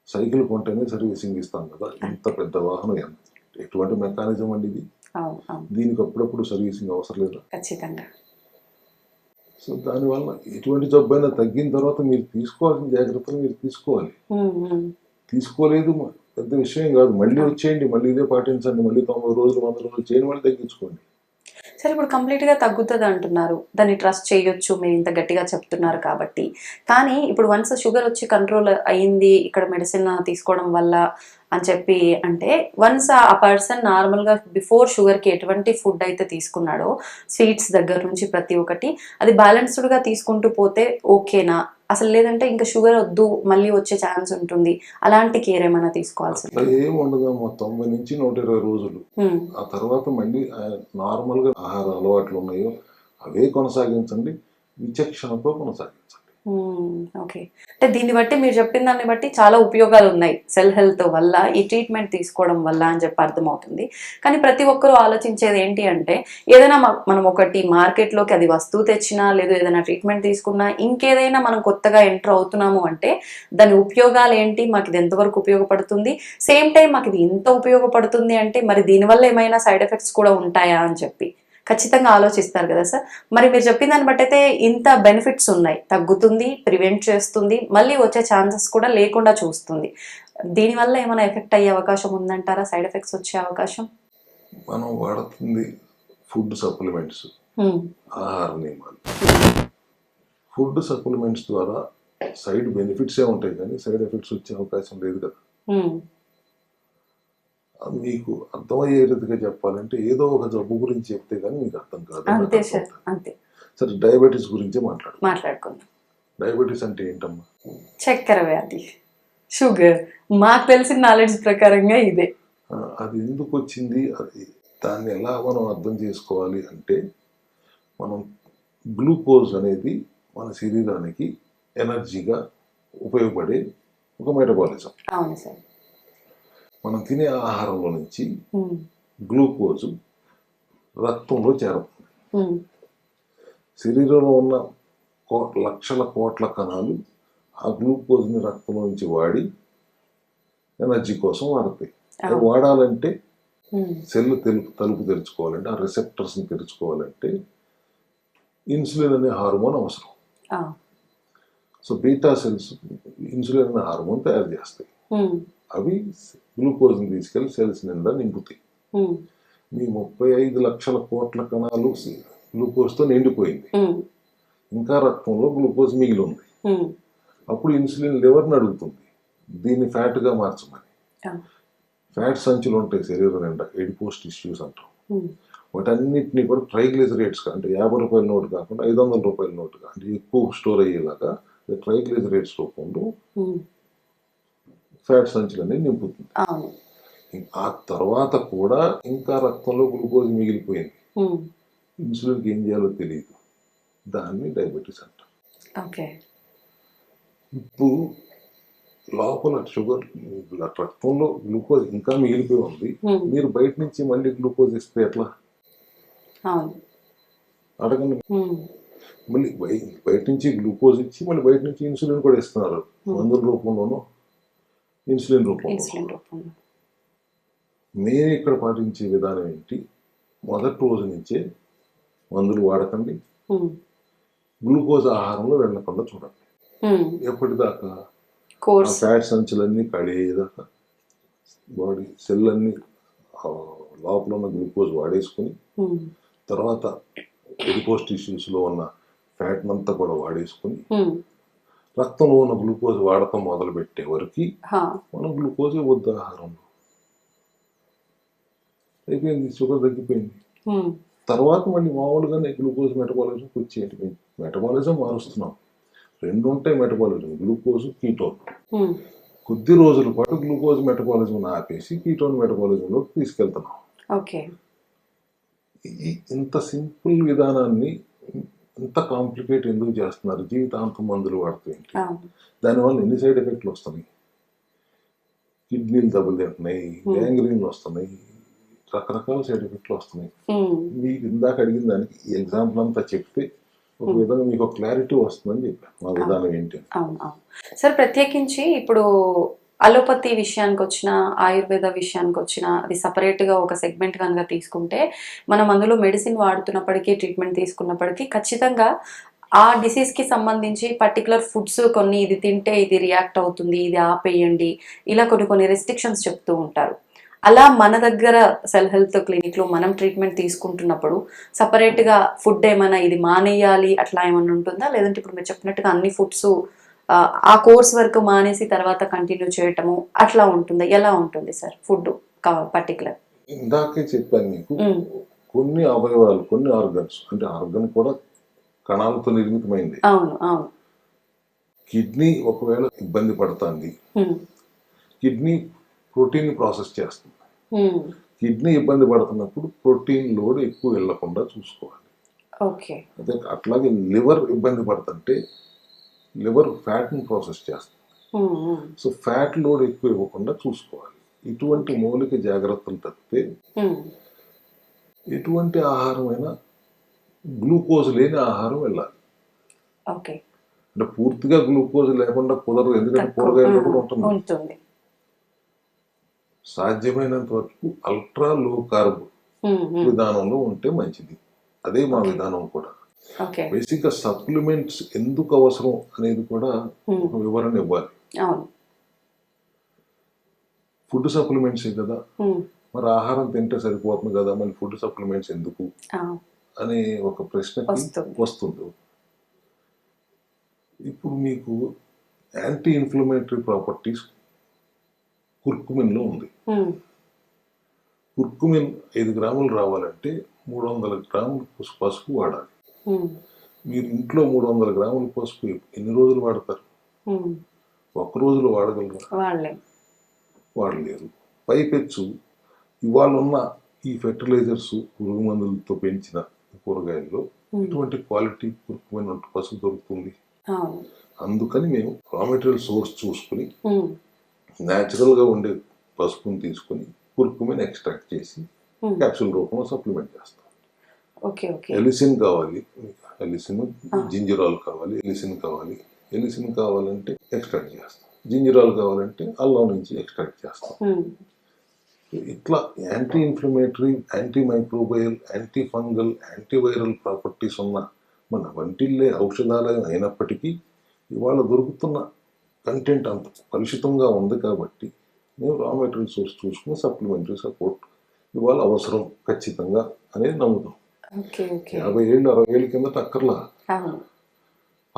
Speaker 3: సైకిల్ కొంటేనే సర్వీసింగ్ ఇస్తాం కదా, ఇంత పెద్ద వాహనం ఎటువంటి మెకానిజం అండి ఇది. దీనికి అప్పుడప్పుడు సర్వీసింగ్ అవసరం లేదు
Speaker 2: ఖచ్చితంగా.
Speaker 3: సో దానివల్ల ఎటువంటి జబ్బు అయినా తగ్గిన తర్వాత మీరు తీసుకోవాల్సిన జాగ్రత్తలు మీరు తీసుకోవాలి. తీసుకోలేదు పెద్ద విషయం కాదు, మళ్ళీ వచ్చేయండి, మళ్ళీ ఇదే పాటించండి, మళ్ళీ 90 రోజులు 100 రోజులు చేయండి, మళ్ళీ తగ్గించుకోండి.
Speaker 2: సరే, ఇప్పుడు కంప్లీట్గా తగ్గుతుంది అంటున్నారు, దాన్ని ట్రస్ట్ చేయొచ్చు మీరు ఇంత గట్టిగా చెప్తున్నారు కాబట్టి. కానీ ఇప్పుడు వన్స్ షుగర్ వచ్చి కంట్రోల్ అయ్యింది ఇక్కడ మెడిసిన్ తీసుకోవడం వల్ల అని చెప్పి అంటే, వన్స్ ఆ పర్సన్ నార్మల్గా బిఫోర్ షుగర్కి ఎటువంటి ఫుడ్ అయితే తీసుకున్నాడో, స్వీట్స్ దగ్గర నుంచి ప్రతి ఒక్కటి అది బ్యాలెన్స్డ్గా తీసుకుంటూ పోతే ఓకేనా? అసలు లేదంటే ఇంకా షుగర్ వద్దు మళ్ళీ వచ్చే ఛాన్స్ ఉంటుంది, అలాంటి కేర్ ఏమైనా తీసుకోవాల్సి?
Speaker 3: ఏమి ఉండదమ్మా, 90 నుంచి 120 రోజులు. ఆ తర్వాత మళ్ళీ నార్మల్గా ఆహార అలవాట్లు ఉన్నాయో అవే కొనసాగించండి, విచక్షణతో కొనసాగించండి.
Speaker 2: ఓకే. అంటే దీన్ని బట్టి మీరు చెప్పిన దాన్ని బట్టి చాలా ఉపయోగాలు ఉన్నాయి సెల్ హెల్త్ వల్ల, ఈ ట్రీట్మెంట్ తీసుకోవడం వల్ల అని చెప్పి అర్థమవుతుంది. కానీ ప్రతి ఒక్కరూ ఆలోచించేది ఏంటి అంటే, ఏదైనా మనం ఒకటి మార్కెట్లోకి అది వస్తువు తెచ్చినా, లేదు ఏదైనా ట్రీట్మెంట్ తీసుకున్నా, ఇంకేదైనా మనం కొత్తగా ఎంటర్ అవుతున్నాము అంటే దాని ఉపయోగాలు ఏంటి, మాకు ఇది ఎంతవరకు ఉపయోగపడుతుంది, సేమ్ టైం మాకు ఇది ఇంత ఉపయోగపడుతుంది అంటే మరి దీనివల్ల ఏమైనా సైడ్ ఎఫెక్ట్స్ కూడా ఉంటాయా అని చెప్పి ఖచ్చితంగా ఆలోచిస్తారు కదా సార్. మరి మీరు చెప్పిన దాన్ని బట్టి అయితే ఇంత బెనిఫిట్స్ ఉన్నాయి, తగ్గుతుంది, ప్రివెంట్ చేస్తుంది, మళ్ళీ వచ్చే ఛాన్సెస్ కూడా లేకుండా చూస్తుంది. దీనివల్ల ఏమైనా ఎఫెక్ట్ అయ్యే అవకాశం ఉందంటారా, సైడ్ ఎఫెక్ట్స్ వచ్చే అవకాశం?
Speaker 3: మనం వాడుతుంది ఫుడ్ సప్లిమెంట్స్, ఆహార నియమాలు. ఫుడ్ సప్లిమెంట్స్ ద్వారా సైడ్ బెనిఫిట్సే ఉంటాయి కానీ సైడ్ ఎఫెక్ట్స్ వచ్చే అవకాశం లేదు కదా. మీకు అర్థమయ్యే రీతిగా చెప్పాలంటే ఏదో ఒక జబ్బు గురించి చెప్తే కానీ మీకు అర్థం కాదు. సరే, డయాబెటీస్ గురించే మాట్లాడుకుందాం. డయాబెటీస్ అంటే ఏంటమ్మా?
Speaker 2: చక్కెర వ్యాధి, షుగర్. మాకు తెలిసిన నాలెడ్జ్ ప్రకారంగా ఇదే.
Speaker 3: అది ఎందుకు వచ్చింది, అది దాన్ని ఎలా మనం అర్థం చేసుకోవాలి అంటే, మనం గ్లూకోజ్ అనేది మన శరీరానికి ఎనర్జీగా ఉపయోగపడే ఒక మెటబాలిజం.
Speaker 2: అవును సార్.
Speaker 3: మనం తినే ఆహారంలో నుంచి గ్లూకోజు రక్తంలో చేరుతుంది. శరీరంలో ఉన్న లక్షల కోట్ల కణాలు ఆ గ్లూకోజ్ని రక్తంలో నుంచి వాడి ఎనర్జీ కోసం వాడతాయి. అది వాడాలంటే సెల్ తలుపు తెరుచుకోవాలంటే, ఆ రిసెప్టర్స్ని తెరుచుకోవాలంటే ఇన్సులిన్ అనే హార్మోన్ అవసరం. సో బీటా సెల్స్ ఇన్సులిన్ అనే హార్మోన్ తయారు చేస్తాయి. అవి గ్లూకోజ్ని తీసుకెళ్లి సెల్స్ నిండా నింపుతాయి. మీ 35 లక్షల కోట్ల కణాలు గ్లూకోజ్తో నిండిపోయింది, ఇంకా రక్తంలో గ్లూకోజ్ మిగిలి ఉంది. అప్పుడు ఇన్సులిన్ లివర్ని అడుగుతుంది దీన్ని ఫ్యాట్గా మార్చమని. ఫ్యాట్ సంచులు ఉంటాయి శరీరం నిండా, ఎడిపోస్ టిష్యూస్ అంటాం. వాటన్నిటిని కూడా ట్రైగ్లిజరేట్స్ అంటే 50 రూపాయల నోటు కాకుండా 500 రూపాయల నోటుగా అంటే ఎక్కువ స్టోర్ అయ్యేలాగా ట్రైగ్లిజరేట్స్ రూపంలో ఫ్యాట్ సంచులన్నీ నింపుతుంది. ఆ తర్వాత కూడా ఇంకా రక్తంలో గ్లూకోజ్ మిగిలిపోయింది, ఇన్సులిన్కి ఏం చేయాలో తెలియదు, దాన్ని డయాబెటీస్ అంటాం. ఇప్పుడు లోపల షుగర్ రక్తంలో గ్లూకోజ్ ఇంకా మిగిలిపోయి ఉంది, మీరు బయట నుంచి మళ్ళీ గ్లూకోజ్ ఇస్తే ఎట్లా అడగండి. మళ్ళీ బయట నుంచి గ్లూకోజ్ ఇచ్చి మళ్ళీ బయట నుంచి ఇన్సులిన్ కూడా ఇస్తున్నారు, మందుల రూపంలోనూ ఇన్సులిన్ రూపంలో. మేము ఇక్కడ పాటించే విధానం ఏంటి, మొదటి రోజు నుంచే మందులు వాడకండి, గ్లూకోజ్ ఆహారంలో వెళ్ళకుండా చూడండి. ఎప్పటిదాకా ఫ్యాట్ సంచులన్నీ ఖాళీ అయ్యేదాకా బాడీ సెల్ అన్ని లోపల ఉన్న గ్లూకోజ్ వాడేసుకుని తర్వాత ఎడిపోస్ టిష్యూస్లో ఉన్న ఫ్యాట్ అంతా కూడా వాడేసుకుని రక్తంలో ఉన్న గ్లూకోజ్ వాడటం మొదలు పెట్టే వరకు మనం గ్లూకోజ్ ఇవ్వద్దు ఆహారంలో. అయిపోయింది, షుగర్ తగ్గిపోయింది. తర్వాత మళ్ళీ మామూలుగానే గ్లూకోజ్ మెటబాలిజంకి వచ్చేది. మెటబాలిజం మారుస్తున్నాం, రెండు ఉంటాయి మెటబాలిజం, గ్లూకోజ్ కీటోన్. కొద్ది రోజుల పాటు గ్లూకోజ్ మెటబాలిజం ఆపేసి కీటోన్ మెటబాలిజంలోకి తీసుకెళ్తున్నాం. ఇంత సింపుల్ విధానాన్ని ఇంత కాంప్లికేట్ ఎందుకు చేస్తున్నారు? జీవితాంతం మందులు వాడుతూ ఏంటి, దానివల్ల ఎన్ని సైడ్ ఎఫెక్ట్లు వస్తున్నాయి? కిడ్నీలు దెబ్బతింటున్నాయి, గ్యాంగ్రీన్లు వస్తున్నాయి, రకరకాల సైడ్ ఎఫెక్ట్లు వస్తున్నాయి. మీకు ఇందాక అడిగిన దానికి ఎగ్జాంపుల్ అంతా చెప్తే ఒక విధంగా మీకు ఒక క్లారిటీ వస్తుందని చెప్పాను మా విధానం ఏంటి.
Speaker 2: సార్, ప్రత్యేకించి ఇప్పుడు అలోపతి విషయానికి వచ్చిన, ఆయుర్వేద విషయానికి వచ్చిన, అది సపరేట్గా ఒక సెగ్మెంట్ కనుక తీసుకుంటే మనం అందులో మెడిసిన్ వాడుతున్నప్పటికీ ట్రీట్మెంట్ తీసుకున్నప్పటికీ ఖచ్చితంగా ఆ డిసీజ్కి సంబంధించి పర్టికులర్ ఫుడ్స్ కొన్ని, ఇది తింటే ఇది రియాక్ట్ అవుతుంది, ఇది ఆపేయండి, ఇలా కొన్ని రెస్ట్రిక్షన్స్ చెప్తూ ఉంటారు. అలా మన దగ్గర సెల్ హెల్త్ క్లినిక్లో మనం ట్రీట్మెంట్ తీసుకుంటున్నప్పుడు సపరేట్గా ఫుడ్ ఏమైనా ఇది మానేయాలి అట్లా ఏమైనా ఉంటుందా? లేదంటే ఇప్పుడు మీరు చెప్పినట్టుగా అన్ని ఫుడ్స్ ఆ కోర్స్ వరకు మానేసి తర్వాత కంటిన్యూ చేయటము అట్లా ఉంటుందా? ఎలా ఉంటుంది సార్ ఫుడ్ పర్టికులర్?
Speaker 3: ఇందాకే చెప్పాను మీకు, కొన్ని అవయవాలు, కొన్ని ఆర్గన్స్, అంటే ఆర్గన్ కూడా కణాలతో నిర్మితమైంది. కిడ్నీ ఒకవేళ ఇబ్బంది పడుతుంది, కిడ్నీ ప్రోటీన్ ప్రాసెస్ చేస్తుంది. కిడ్నీ ఇబ్బంది పడుతున్నప్పుడు ప్రోటీన్ లోడ్ ఎక్కువ వెళ్ళకుండా చూసుకోవాలి. అదే అట్లాగే లివర్ ఇబ్బంది పడుతుంటే లివర్ ఫ్యాట్ని ప్రాసెస్ చేస్తుంది. సో ఫ్యాట్ లోడ్ ఎక్కువ ఇవ్వకుండా చూసుకోవాలి. ఇటువంటి మౌలిక జాగ్రత్తలు తప్పితే ఎటువంటి ఆహారమైనా గ్లూకోజ్ లేని ఆహారం వెళ్ళాలి. అంటే పూర్తిగా గ్లూకోజ్ లేకుండా కుదరదు, ఎందుకంటే కూరగాయలు కూడా ఉంటుంది. సాధ్యమైనంత వరకు అల్ట్రా లో కార్బ్ విధానంలో ఉంటే మంచిది. అదే మా విధానం కూడా. బేసిక్ గా సప్లిమెంట్స్ ఎందుకు అవసరం అనేది కూడా ఒక వివరణ ఇవ్వాలి. ఫుడ్ సప్లిమెంట్సే కదా, మరి ఆహారం తింటే సరిపోతుంది కదా, మరి ఫుడ్ సప్లిమెంట్స్ ఎందుకు అనే ఒక ప్రశ్నకి వస్తుంది. ఇప్పుడు మీకు యాంటీ ఇన్ఫ్లమేటరీ ప్రాపర్టీస్ కుర్కుమిన్లో ఉంది. కుర్కుమిన్ 5 గ్రాములు రావాలంటే 300 గ్రాములు పసుపు వాడాలి. మీరు ఇంట్లో 300 గ్రాముల పసుపు ఎన్ని రోజులు వాడతారు? ఒక రోజులో వాడగలరా? వాడలేరు. పైపెచ్చు ఇవాళ ఉన్న ఈ ఫెర్టిలైజర్స్, పురుగు మందులతో పెంచిన కూరగాయల్లో ఇటువంటి క్వాలిటీ కుర్కుమిన్ పసుపు దొరుకుతుంది. అందుకని మేము రా మెటీరియల్ సోర్స్ చూసుకుని న్యాచురల్గా ఉండే పసుపుని తీసుకుని కుర్కుమిన్ ఎక్స్ట్రాక్ట్ చేసి క్యాప్సూల్ రూపంలో సప్లిమెంట్ చేస్తాం. ఎలిసిన్ కావాలి, ఎలిసిన్, జింజరాల్ కావాలి, ఎలిసిన్ కావాలంటే ఎక్స్ట్రాక్ట్ చేస్తాం, జింజరాల్ కావాలంటే అల్లం నుంచి ఎక్స్ట్రాక్ట్ చేస్తాం. ఇట్లా anti inflammatory, anti microbial, anti fungal, antiviral properties ఉన్న మన వంటిల్లే ఔషధాలయం అయినప్పటికీ ఇవాళ దొరుకుతున్న కంటెంట్ అంత కలుషితంగా ఉంది కాబట్టి మేము రా మెటీరియల్ సోర్స్ చూసుకుని సప్లిమెంటరీ సపోర్ట్ ఇవాళ అవసరం ఖచ్చితంగా అనేది నమ్ముతాం.
Speaker 2: ఓకే ఓకే
Speaker 3: 50 ఏళ్ళు 60 ఏళ్ళ కిందట అక్కర్లా.
Speaker 2: అవును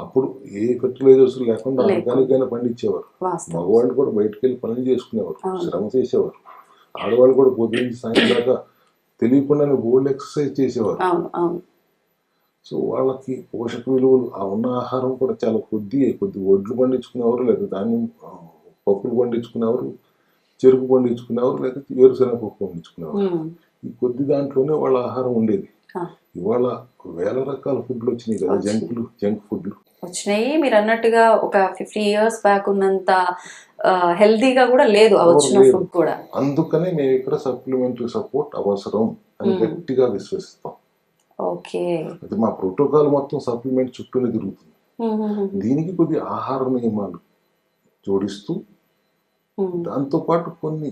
Speaker 3: అప్పుడు ఏ ఫెర్టిలైజర్స్ లేకుండా
Speaker 2: లేకుండా.
Speaker 3: ఆర్గానిక్ అయినా పండించేవారు.
Speaker 2: వాస్తవం
Speaker 3: మగవాళ్ళు కూడా బయటకు వెళ్ళి పనులు చేసుకునేవారు,
Speaker 2: అవును.
Speaker 3: శ్రమ చేసేవారు. ఆడవాళ్ళు కూడా పొద్దున్న నుంచి సాయంత్రం దాకా తెలియకుండానే బోల్డ్ ఎక్సర్సైజ్ చేసేవారు.
Speaker 2: అవును అవును
Speaker 3: సో వాళ్ళకి పోషక విలువలు ఆ ఉన్న ఆహారం కూడా చాలా కొద్ది ఒడ్లు పండించుకునేవారు, లేదా ధాన్యం పప్పులు పండించుకునేవారు, చెరుకు పండించుకునేవారు, లేదా వేరుశెనగ పప్పు పండించుకునేవారు. ఈ కొద్ది దాంట్లోనే వాళ్ళ ఆహారం ఉండేది.
Speaker 2: ఆ.
Speaker 3: ఇవాళ వేల రకాల ఫుడ్లు వచ్చినాయి కదా, జంక్ ఫుడ్లు
Speaker 2: వచ్చినాయి. మీరు అన్నట్టుగా ఒక 50 years బ్యాక్ ఉన్నంత హెల్తీగా కూడా లేదు ఆ వచ్చిన
Speaker 3: లేదు.
Speaker 2: ఫుడ్ కూడా.
Speaker 3: అందుకనే మేము ఇక్కడ సప్లిమెంటరీ సపోర్ట్ అవసరం అని గట్టిగా విశ్వసిస్తాం.
Speaker 2: ఓకే
Speaker 3: అది మా ప్రోటోకాల్ మొత్తం సప్లిమెంట్ చుట్టూనే తిరుగుతుంది. దీనికి కొద్ది ఆహార నియమాలు జోడిస్తూ దాంతోపాటు కొన్ని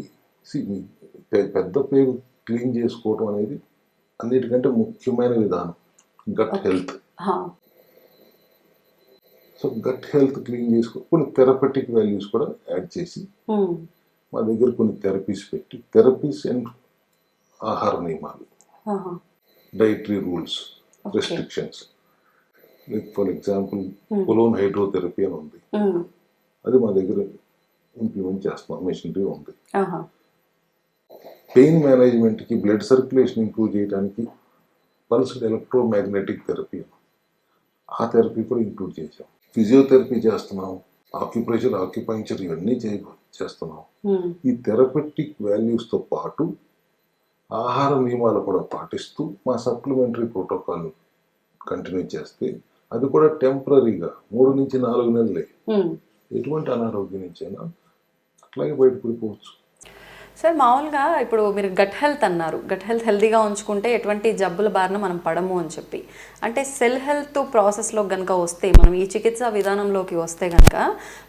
Speaker 3: పెద్ద పేరు క్లీన్ చేసుకోవడం అనేది అన్నిటికంటే ముఖ్యమైన విధానం gut health. So gut health clean చేసుకో కొన్ని థెరపటిక్ వాల్యూస్ కూడా యాడ్ చేసి మా దగ్గర కొన్ని థెరపీస్ అండ్ ఆహార నియమాలు, dietary rules, restrictions. Like for example colon hydrotherapy అని ఉంది, అది మా దగ్గర ఇంప్లిమెంట్ చేస్తున్నాం, మెషినరీ ఉంది. పెయిన్ మేనేజ్మెంట్కి బ్లడ్ సర్క్యులేషన్ ఇంప్రూవ్ చేయడానికి పల్స్డ్ ఎలక్ట్రోమాగ్నెటిక్ థెరపీ, ఆ థెరపీ కూడా ఇంక్లూడ్ చేసాం. ఫిజియోథెరపీ చేస్తున్నాం, ఆక్యుపంక్చర్ ఇవన్నీ చేస్తున్నాం. ఈ థెరపెటిక్ వాల్యూస్తో పాటు ఆహార నియమాలు కూడా పాటిస్తూ మా సప్లిమెంటరీ ప్రోటోకాల్ కంటిన్యూ చేస్తే అది కూడా టెంపరీగా 3 నుంచి 4 నెలలే ఎటువంటి అనారోగ్యం నుంచైనా అట్లాగే బయటపడిపోవచ్చు.
Speaker 2: సార్ మామూలుగా ఇప్పుడు మీరు గట్ హెల్త్ అన్నారు, గట్ హెల్త్ హెల్తీగా ఉంచుకుంటే ఎటువంటి జబ్బుల బారిన మనం పడము అని చెప్పి, అంటే సెల్ హెల్త్ ప్రాసెస్లో కనుక వస్తే, మనం ఈ చికిత్సా విధానంలోకి వస్తే కనుక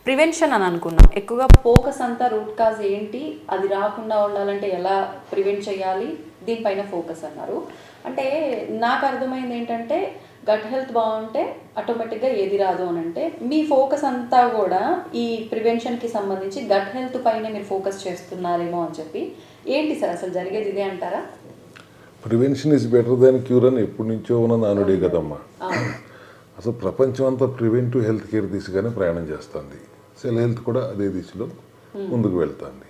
Speaker 2: ప్రివెన్షన్ అని అనుకున్నాం. ఎక్కువగా ఫోకస్ అంతా రూట్ కాజ్ ఏంటి, అది రాకుండా ఉండాలంటే ఎలా ప్రివెంట్ చేయాలి, దీనిపైన ఫోకస్ అన్నారు. అంటే నాకు అర్థమైంది ఏంటంటే గట్ హెల్త్ బాగుంటే ఆటోమేటిక్గా ఏది రాదు అని అంటే, మీ ఫోకస్ అంతా కూడా ఈ ప్రివెన్షన్కి సంబంధించి గట్ హెల్త్ పైన మీరు ఫోకస్ చేస్తున్నారేమో అని చెప్పి. ఏంటి సార్ అసలు జరిగేది ఇదే అంటారా?
Speaker 3: Prevention is better than cure అని ఎప్పటి నుంచో ఉన్న నానుడే కదమ్మా. అసలు ప్రపంచం అంతా ప్రివెంటివ్ హెల్త్ కేర్ దిశగానే ప్రయాణం చేస్తుంది. సెల్ హెల్త్ కూడా అదే దిశలో ముందుకు వెళ్తుంది.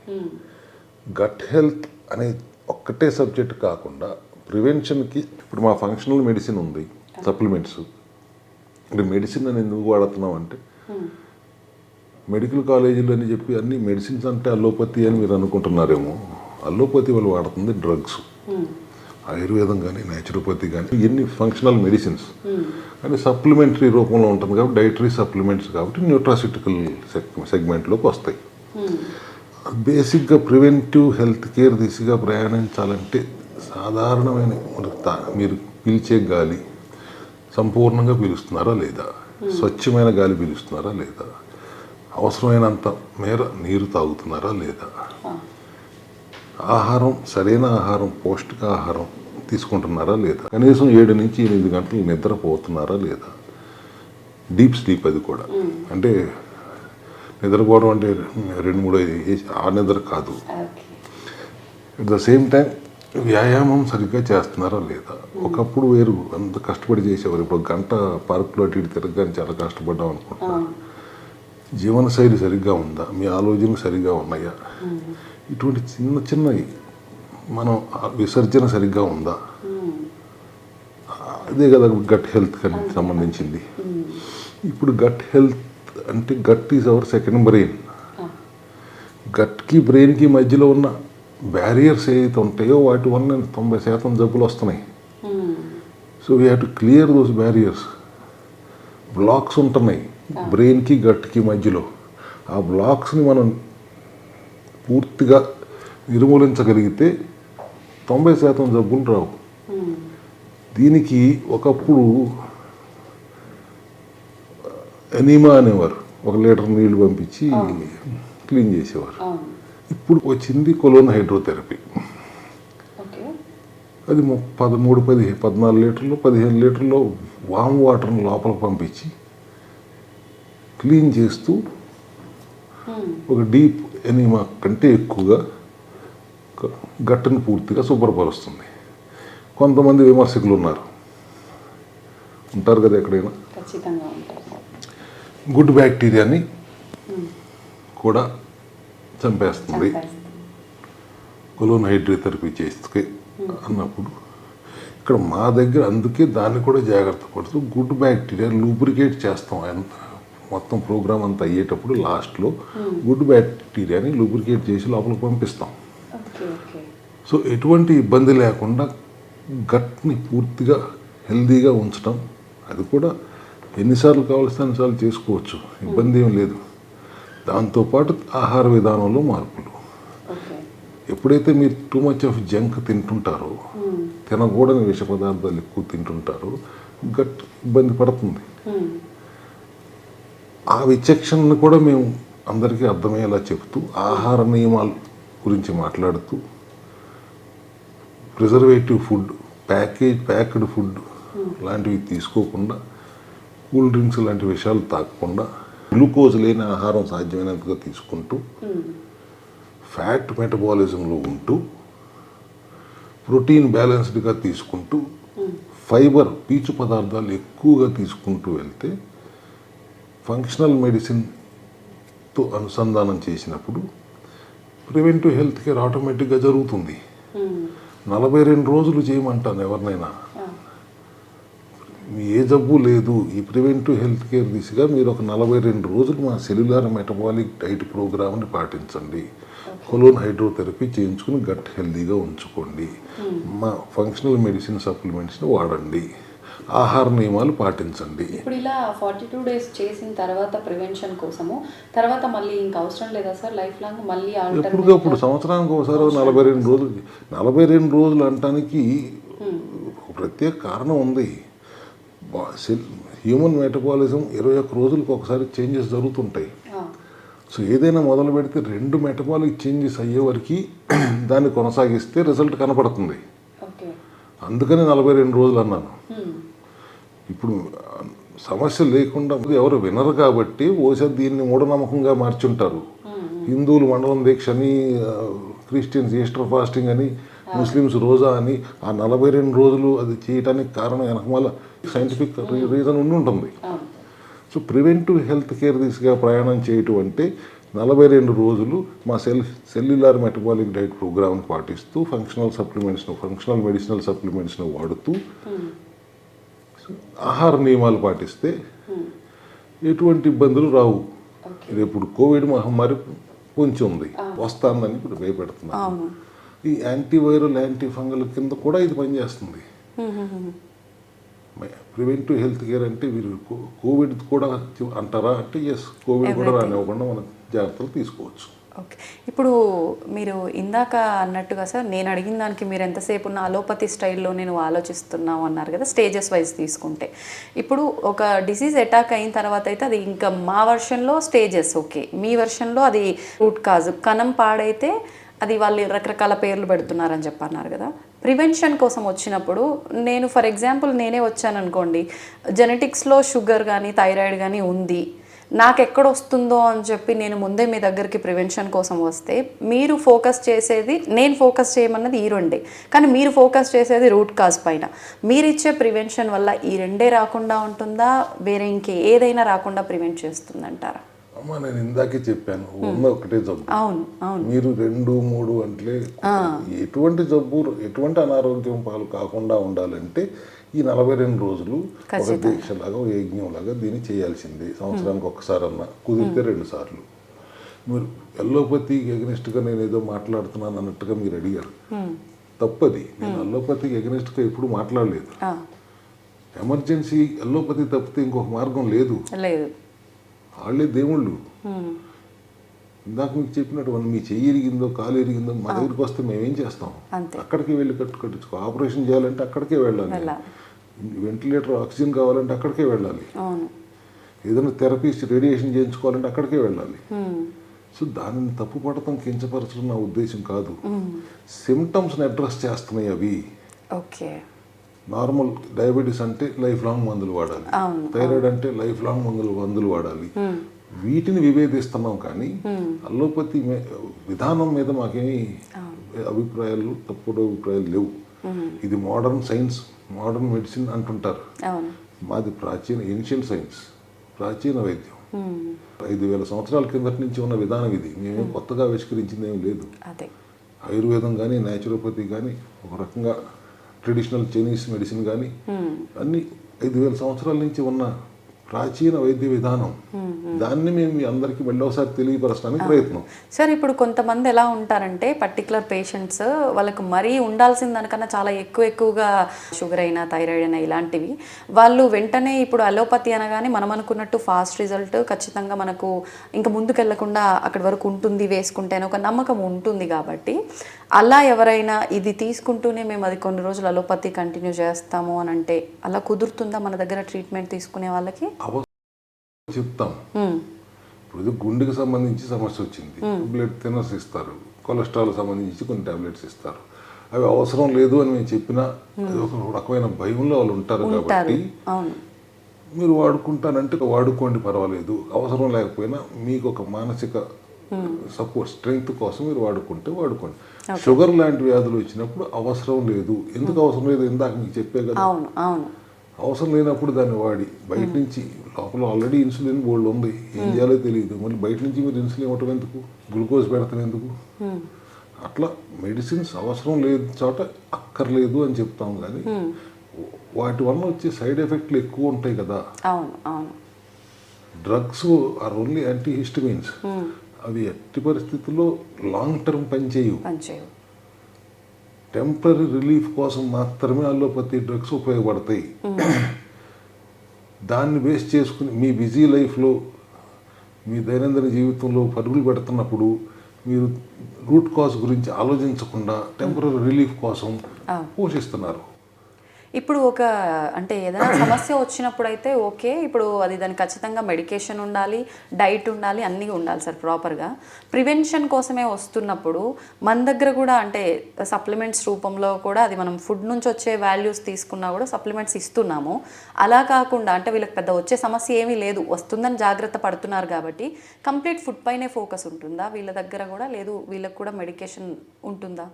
Speaker 3: గట్ హెల్త్ అనే ఒక్కటే సబ్జెక్ట్ కాకుండా ప్రివెన్షన్కి ఇప్పుడు మా ఫంక్షనల్ మెడిసిన్ ఉంది, సప్లిమెంట్స్. అంటే మెడిసిన్ అని ఎందుకు వాడుతున్నాం అంటే, మెడికల్ కాలేజీలు అని చెప్పి అన్ని మెడిసిన్స్ అంటే అల్లోపతి అని మీరు అనుకుంటున్నారేమో. అల్లోపతి వాళ్ళు వాడుతుంది డ్రగ్స్, ఆయుర్వేదం కానీ న్యాచురోపతి కానీ ఎన్ని ఫంక్షనల్ మెడిసిన్స్, కానీ సప్లిమెంటరీ రూపంలో ఉంటుంది కాబట్టి డైటరీ సప్లిమెంట్స్ కాబట్టి న్యూట్రాసిటికల్ సెగ్మెంట్లోకి వస్తాయి. బేసిక్గా ప్రివెంటివ్ హెల్త్ కేర్ దిశగా ప్రయాణించాలంటే సాధారణమైన మీరు పీల్చే గాలి సంపూర్ణంగా పీలుస్తున్నారా లేదా, స్వచ్ఛమైన గాలి పీలుస్తున్నారా లేదా, అవసరమైనంత మేర నీరు తాగుతున్నారా లేదా, ఆహారం సరైన ఆహారం పౌష్టికాహారం తీసుకుంటున్నారా లేదా, కనీసం 7 నుంచి 8 గంటలు నిద్రపోతున్నారా లేదా, డీప్ స్లీప్ అది కూడా. అంటే నిద్రపోవడం అంటే 2-3 ఆ నిద్ర కాదు. అట్ ద సేమ్ టైం వ్యాయామం సరిగ్గా చేస్తున్నారా లేదా. ఒకప్పుడు వేరు, అంత కష్టపడి చేసేవారు. ఇప్పుడు గంట పార్కులో అటు ఇటు తిరగని చాలా కష్టపడ్డాం అనుకుంటున్నాను. జీవనశైలి సరిగ్గా ఉందా, మీ ఆలోచనలు సరిగ్గా ఉన్నాయా, ఇటువంటి చిన్న చిన్నవి మనం విసర్జన సరిగ్గా ఉందా, అదే కదా గట్ హెల్త్ సంబంధించింది. ఇప్పుడు గట్ హెల్త్ అంటే gut is our second brain. గట్కి బ్రెయిన్కి మధ్యలో ఉన్న బ్యారియర్స్ ఏవైతే ఉంటాయో వాటి వల్ల 90% జబ్బులు వస్తున్నాయి. So we have to clear those barriers. Blocks ఉంటున్నాయి బ్రెయిన్కి గట్కి మధ్యలో. ఆ బ్లాక్స్ని మనం పూర్తిగా నిర్మూలించగలిగితే 90% జబ్బులు రావు. దీనికి ఒకప్పుడు ఎనీమా అనేవారు, 1 లీటర్ నీళ్లు పంపించి క్లీన్ చేసేవారు. ఇప్పుడు వచ్చింది కొలోన్ హైడ్రోథెరపీ. అది 13-14 లీటర్లు 15 లీటర్లు వామ్ వాటర్ని లోపలికి పంపించి క్లీన్ చేస్తూ ఒక డీప్ ఎనీమా కంటే ఎక్కువగా గట్టును పూర్తిగా శుభ్రపరుస్తుంది. కొంతమంది విమర్శకులు ఉంటారు కదా ఎక్కడైనా,
Speaker 2: ఖచ్చితంగా ఉంటారు.
Speaker 3: గుడ్ బ్యాక్టీరియాని కూడా చంపేస్తుంది కొలోన్ హైడ్రోథెరపీ చేస్తే అన్నప్పుడు ఇక్కడ మా దగ్గర అందుకే దాన్ని కూడా జాగ్రత్త పడుతూ గుడ్ బ్యాక్టీరియా లూబ్రికేట్ చేస్తాం. ఎంత మొత్తం ప్రోగ్రామ్ అంతా అయ్యేటప్పుడు లాస్ట్లో గుడ్ బ్యాక్టీరియాని లూబ్రికేట్ చేసి లోపలికి పంపిస్తాం. సో ఎటువంటి ఇబ్బంది లేకుండా గట్ని పూర్తిగా హెల్దీగా ఉంచడం, అది కూడా ఎన్నిసార్లు కావాల్సిన అన్నిసార్లు చేసుకోవచ్చు, ఇబ్బంది ఏం లేదు. దాంతోపాటు ఆహార విధానంలో మార్పులు. ఎప్పుడైతే మీరు టూ మచ్ ఆఫ్ జంక్ తింటుంటారో, తినకూడని విష పదార్థాలు ఎక్కువ తింటుంటారో గట్ ఇబ్బంది పడుతుంది. ఆ విచక్షణను కూడా మేము అందరికీ అర్థమయ్యేలా చెప్తూ ఆహార నియమాల గురించి మాట్లాడుతూ ప్రిజర్వేటివ్ ఫుడ్, ప్యాక్డ్ ఫుడ్ లాంటివి తీసుకోకుండా, కూల్ డ్రింక్స్ లాంటి విషయాలు తాగకుండా, గ్లూకోజ్ లేని ఆహారం సాధ్యమైనంతగా తీసుకుంటూ, ఫ్యాట్ మెటబాలిజంలో ఉంటూ, ప్రోటీన్ బ్యాలెన్స్డ్గా తీసుకుంటూ, ఫైబర్ పీచు పదార్థాలు ఎక్కువగా తీసుకుంటూ వెళ్తే ఫంక్షనల్ మెడిసిన్తో అనుసంధానం చేసినప్పుడు ప్రివెంటివ్ హెల్త్ కేర్ ఆటోమేటిక్గా జరుగుతుంది. 42 రోజులు చేయమంటాను ఎవరినైనా. మీ ఏ జబ్బు లేదు, ఈ ప్రివెంటివ్ హెల్త్ కేర్ దిశగా మీరు ఒక 42 రోజులు మా సెల్యులార్ మెటబాలిక్ డైట్ ప్రోగ్రామ్ని పాటించండి. కొలోన్ హైడ్రోథెరపీ చేయించుకుని గట్ హెల్తీగా ఉంచుకోండి. మా ఫంక్షనల్ మెడిసిన్ సప్లిమెంట్స్ని వాడండి. ఆహార నియమాలు పాటించండి.
Speaker 2: ఇప్పుడు ఇలా 42 డేస్ చేసిన తర్వాత ప్రివెన్షన్ కోసము తర్వాత మళ్ళీ ఇంకా అవసరం లేదా సార్? లైఫ్ లాంగ్ మళ్ళీ
Speaker 3: ఎప్పటికప్పుడు సంవత్సరానికి ఒకసారి 42 రోజులు 42 రోజులు అంటానికి ఒక ప్రత్యేక కారణం ఉంది. హ్యూమన్ మెటబాలిజం 21 రోజులకు ఒకసారి చేంజెస్ జరుగుతుంటాయి. సో ఏదైనా మొదలు పెడితే 2 మెటబాలిక్ చేంజెస్ అయ్యే వరకు దాన్ని కొనసాగిస్తే రిజల్ట్ కనపడుతుంది. అందుకని 42 రోజులు అన్నాను. ఇప్పుడు సమస్య లేకుండా ఎవరు వినరు కాబట్టి ఓసారి దీన్ని మూఢనమ్మకంగా మార్చుంటారు. హిందువులు మండలం దీక్ష అని, క్రిస్టియన్స్ ఈస్టర్ ఫాస్టింగ్ అని, ముస్లిమ్స్ రోజా అని, ఆ 42 రోజులు అది చేయటానికి కారణం వెనకమాల సైంటిఫిక్ రీజన్ ఉండి ఉంటుంది. సో ప్రివెంటివ్ హెల్త్ కేర్ దిశగా ప్రయాణం చేయటం అంటే 42 రోజులు మా సెల్యులార్ మెటబాలిక్ డైట్ ప్రోగ్రామ్ని పాటిస్తూ ఫంక్షనల్ మెడిసినల్ సప్లిమెంట్స్ని వాడుతూ ఆహార నియమాలు పాటిస్తే ఎటువంటి ఇబ్బందులు రావు. ఇది ఇప్పుడు కోవిడ్ మహమ్మారి పొంచి ఉంది, వస్తుందని ఇప్పుడు భయపెడుతున్నారు. ఈ యాంటీవైరల్ యాంటీ ఫంగల్ కింద కూడా ఇది పనిచేస్తుంది. ప్రివెంటివ్ హెల్త్ కేర్ అంటే వీరు కోవిడ్ కూడా అంటారా అంటే ఎస్, కోవిడ్ కూడా రానివ్వకుండా మనం జాగ్రత్తలు తీసుకోవచ్చు.
Speaker 2: ఓకే, ఇప్పుడు మీరు ఇందాక అన్నట్టుగా సార్ నేను అడిగిన దానికి మీరు ఎంతసేపు ఉన్న అలోపతి స్టైల్లో నేను ఆలోచిస్తున్నాం అన్నారు కదా, స్టేజెస్ వైజ్ తీసుకుంటే. ఇప్పుడు ఒక డిసీజ్ అటాక్ అయిన తర్వాత అయితే అది ఇంకా మా వర్షన్లో స్టేజెస్ ఓకే, మీ వర్షన్లో అది రూట్ కాజ్, కణం పాడైతే అది వాళ్ళు రకరకాల పేర్లు పెడుతున్నారని చెప్పన్నారు కదా. ప్రివెన్షన్ కోసం వచ్చినప్పుడు నేను ఫర్ ఎగ్జాంపుల్ నేనే వచ్చాను అనుకోండి, జెనెటిక్స్లో షుగర్ కానీ థైరాయిడ్ కానీ ఉంది, నాకు ఎక్కడ వస్తుందో అని చెప్పి నేను ముందే మీ దగ్గరికి ప్రివెన్షన్ కోసం వస్తే మీరు ఫోకస్ చేసేది, నేను ఫోకస్ చేయమన్నది ఈ రెండే, కానీ మీరు ఫోకస్ చేసేది రూట్ కాజ్ పైన. మీరు ఇచ్చే ప్రివెన్షన్ వల్ల ఈ రెండే రాకుండా ఉంటుందా, వేరే ఏదైనా రాకుండా ప్రివెంట్ చేస్తుందంటారా?
Speaker 3: అమ్మా నేను ఇందాకే చెప్పాను, ఒకటే జబ్బు.
Speaker 2: అవును అవును,
Speaker 3: మీరు 2, 3 అంటే ఎటువంటి జబ్బు ఎటువంటి అనారోగ్యం పాలు కాకుండా ఉండాలంటే ఈ 42 రోజులు ఒక దీక్షలాగా, ఒక యజ్ఞంలాగా దీన్ని చేయాల్సిందే. సంవత్సరానికి ఒకసారి అన్నా, కుదిరితే 2 సార్లు. మీరు ఎల్లోపతికి ఎగనిస్ట్గా నేను ఏదో మాట్లాడుతున్నాను అన్నట్టుగా మీరు అడిగారు, తప్పది. నేను ఎల్లోపతికి ఎగనిస్ట్గా ఎప్పుడు మాట్లాడలేదు. ఎమర్జెన్సీ ఎల్లోపతి తప్పితే ఇంకొక మార్గం లేదు. వాళ్ళే దేవుళ్ళు. ఇందాక మీకు చెప్పినట్టు మీ చెయ్యి ఇరిగిందో కాలు ఇరిగిందో మా దగ్గరికి వస్తే మేమేం చేస్తాం? అక్కడికి వెళ్ళి కట్టించుకో. ఆపరేషన్ చేయాలంటే అక్కడికే వెళ్ళాలి, వెంటిలేటర్ ఆక్సిజన్ కావాలంటే అక్కడికే వెళ్ళాలి, ఏదైనా థెరపీ రేడియేషన్ చేయించుకోవాలంటే అక్కడికే వెళ్ళాలి. సో దానిని తప్పు పడటం, కించపరచడం నా ఉద్దేశం కాదు. సిమ్టమ్స్ని అడ్రస్ చేస్తున్నాయి అవి. నార్మల్ డయాబెటీస్ అంటే లైఫ్ లాంగ్ మందులు వాడాలి, థైరాయిడ్ అంటే లైఫ్ లాంగ్ మందులు వాడాలి. వీటిని విభేదిస్తున్నాం కానీ అల్లోపతి విధానం మీద మాకేమీ అభిప్రాయాలు తప్పుడు అభిప్రాయాలు లేవు. ఇది మోడర్న్ సైన్స్, మోడర్న్ మెడిసిన్ అంటుంటారు.
Speaker 2: అవును.
Speaker 3: మాది ప్రాచీన ఏన్షియంట్ సైన్స్, ప్రాచీన వైద్యం. 5,000 సంవత్సరాల కిందటి నుంచి ఉన్న విధానం ఇది. మేమేం కొత్తగా ఆవిష్కరించింది ఏం లేదు.
Speaker 2: అదే
Speaker 3: ఆయుర్వేదం కానీ, న్యాచురోపతి కానీ, ఒక రకంగా ట్రెడిషనల్ చైనీస్ మెడిసిన్ కానీ అన్నీ 5,000 సంవత్సరాల నుంచి ఉన్న ప్రాచీన వైద్య విధానం. దాన్ని మేము మీ అందరికీ మళ్ళీ ఒకసారి తెలియపరచడానికి ప్రయత్నం.
Speaker 2: సార్, ఇప్పుడు కొంతమంది ఎలా ఉంటారంటే పర్టికులర్ పేషెంట్స్ వాళ్ళకు మరీ ఉండాల్సిన దానికన్నా చాలా ఎక్కువగా షుగర్ అయినా థైరాయిడ్ అయినా ఇలాంటివి వాళ్ళు వెంటనే ఇప్పుడు అలోపతి అనగానే మనం అనుకున్నట్టు ఫాస్ట్ రిజల్ట్ ఖచ్చితంగా మనకు ఇంకా ముందుకెళ్లకుండా అక్కడి వరకు ఉంటుంది వేసుకుంటే ఒక నమ్మకం ఉంటుంది. కాబట్టి అలా ఎవరైనా ఇది తీసుకుంటూనే మేము అది కొన్ని రోజులు అలోపతి కంటిన్యూ చేస్తాము అని అంటే అలా కుదురుతుందా మన దగ్గర ట్రీట్మెంట్ తీసుకునే వాళ్ళకి?
Speaker 3: చెప్తాం. ఇప్పుడు గుండెకి సంబంధించి సమస్య వచ్చింది, బ్లడ్ థిన్నర్స్ ఇస్తారు, కొలెస్ట్రాల్ సంబంధించి కొన్ని టాబ్లెట్స్ ఇస్తారు. అవి అవసరం లేదు అని మేము చెప్పినా అది ఒక రకమైన భయంలో వాళ్ళు ఉంటారు. కాబట్టి మీరు వాడుకుంటానంటే వాడుకోండి, పర్వాలేదు. అవసరం లేకపోయినా మీకు ఒక మానసిక సపోర్ట్, స్ట్రెంగ్త్ కోసం మీరు వాడుకోండి. షుగర్ లాంటి వ్యాధులు వచ్చినప్పుడు అవసరం లేదు. ఎందుకు అవసరం లేదు? ఇందాక మీకు చెప్పే కదా, అవసరం లేనప్పుడు దాన్ని వాడి బయట నుంచి, లోపల ఆల్రెడీ ఇన్సులిన్ బోల్డ్ ఉంది, ఏం చేయాలో తెలియదు, మళ్ళీ బయట నుంచి మీరు ఇన్సులిన్ ఇవ్వటం ఎందుకు, గ్లూకోజ్ పెడతాను ఎందుకు? అట్లా మెడిసిన్స్ అవసరం లేదు చోట అక్కర్లేదు అని చెప్తాం. కానీ వాటి వల్ల వచ్చే సైడ్ ఎఫెక్ట్లు ఎక్కువ ఉంటాయి కదా. Drugs are only antihistamines. అవి ఎట్టి పరిస్థితుల్లో లాంగ్ టర్మ్ పనిచేయవు. టెంపరీ రిలీఫ్ కోసం మాత్రమే అలోపతి డ్రగ్స్ ఉపయోగపడతాయి. దాన్ని బేస్ చేసుకుని మీ బిజీ లైఫ్లో, మీ దైనందిన జీవితంలో పరుగులు పెడుతున్నప్పుడు మీరు రూట్ కాజ్ గురించి ఆలోచించకుండా టెంపరీ రిలీఫ్ కోసం పోషిస్తున్నారు.
Speaker 2: ఇప్పుడు ఒక అంటే ఏదైనా సమస్య వచ్చినప్పుడు అయితే ఓకే, ఇప్పుడు అది దానికి ఖచ్చితంగా మెడికేషన్ ఉండాలి, డైట్ ఉండాలి, అన్నీ ఉండాలి సార్ ప్రాపర్గా. ప్రివెన్షన్ కోసమే వస్తున్నప్పుడు మన దగ్గర కూడా అంటే సప్లిమెంట్స్ రూపంలో కూడా అది మనం ఫుడ్ నుంచి వచ్చే వాల్యూస్ తీసుకున్నా కూడా సప్లిమెంట్స్ ఇస్తున్నాము. అలా కాకుండా అంటే వీళ్ళకి పెద్ద వచ్చే సమస్య ఏమీ లేదు, వస్తుందని జాగ్రత్త పడుతున్నారు కాబట్టి కంప్లీట్ ఫుడ్ పైనే ఫోకస్ ఉంటుందా వీళ్ళ దగ్గర కూడా? లేదు వీళ్ళకి కూడా మెడికేషన్ ఉంటుందా?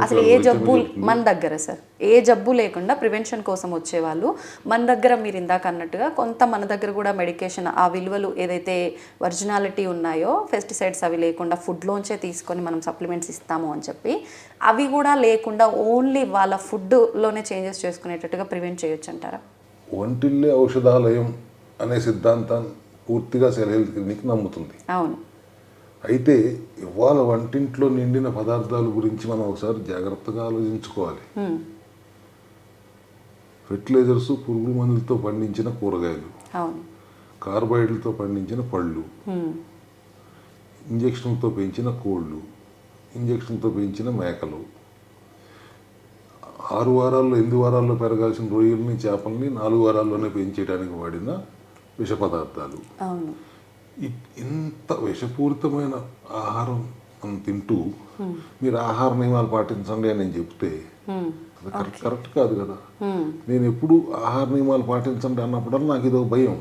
Speaker 2: అసలు ఏ జబ్బు మన దగ్గర సార్, ఏ జబ్బు లేకుండా ప్రివెన్షన్ కోసం వచ్చేవాళ్ళు మన దగ్గర మీరు ఇందాక అన్నట్టుగా కొంత మన దగ్గర కూడా మెడికేషన్ ఆ విలువలు ఏదైతే ఒరిజినాలిటీ ఉన్నాయో పెస్టిసైడ్స్ అవి లేకుండా ఫుడ్లోంచే తీసుకొని మనం సప్లిమెంట్స్ ఇస్తాము అని చెప్పి అవి కూడా లేకుండా ఓన్లీ వాళ్ళ ఫుడ్లోనే చేంజెస్ చేసుకునేటట్టుగా ప్రివెంట్ చేయొచ్చు అంటారా?
Speaker 3: వంటిల్లే ఔషధాలయం అనే సిద్ధాంతాన్ని పూర్తిగా సెల్ హెల్త్ క్లినిక్ నమ్ముతుంది.
Speaker 2: అవును.
Speaker 3: అయితే ఇవాళ వంటింట్లో నిండిన పదార్థాల గురించి మనం ఒకసారి జాగ్రత్తగా ఆలోచించుకోవాలి. ఫెర్టిలైజర్స్, పురుగు మందులతో పండించిన కూరగాయలు, కార్బోహైడ్రేట్లతో పండించిన పళ్ళు, ఇంజక్షన్తో పెంచిన కోళ్ళు, ఇంజక్షన్తో పెంచిన మేకలు, 6 వారాల్లో 8 వారాల్లో పెరగాల్సిన రొయ్యల్ని, చేపల్ని 4 వారాల్లోనే పెంచేయడానికి వాడిన విష పదార్థాలు. ఇంత విషపూరితమైన ఆహారం మనం తింటూ మీరు ఆహార నియమాలు పాటించండి అని నేను చెప్తే కరెక్ట్ కాదు కదా. నేను ఎప్పుడు ఆహార నియమాలు పాటించండి అన్నప్పుడల్లా నాకు ఇదో భయం.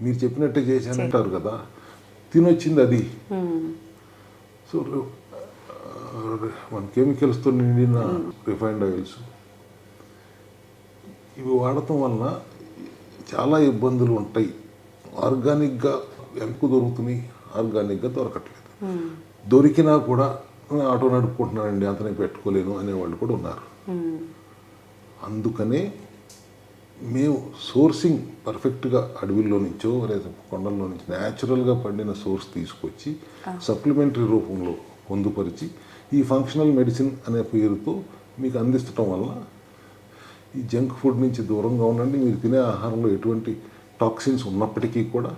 Speaker 3: మీరు చెప్పినట్టే చేశాను అంటారు కదా, తినొచ్చింది అది. సో మన కెమికల్స్తో నిండిన రిఫైన్డ్ ఆయిల్స్ ఇవి వాడటం వలన చాలా ఇబ్బందులు ఉంటాయి. ఆర్గానిక్గా ఎంకు దొరుకుతున్నాయి, ఆర్గానిక్గా దొరకట్లేదు. దొరికినా కూడా ఆటో నడుపుకుంటున్నానండి, అతనే పెట్టుకోలేను అనేవాళ్ళు కూడా ఉన్నారు. అందుకనే మేము సోర్సింగ్ పర్ఫెక్ట్గా అడవిలో నుంచో లేదా కొండల్లో నుంచి న్యాచురల్గా పండిన సోర్స్ తీసుకొచ్చి సప్లిమెంటరీ రూపంలో పొందుపరిచి ఈ ఫంక్షనల్ మెడిసిన్ అనే పేరుతో మీకు అందిస్తడం వల్ల ఈ జంక్ ఫుడ్ నుంచి దూరంగా ఉండండి. మీరు తినే ఆహారంలో ఎటువంటి టాక్సిన్స్ ఉన్నప్పటికీ కూడా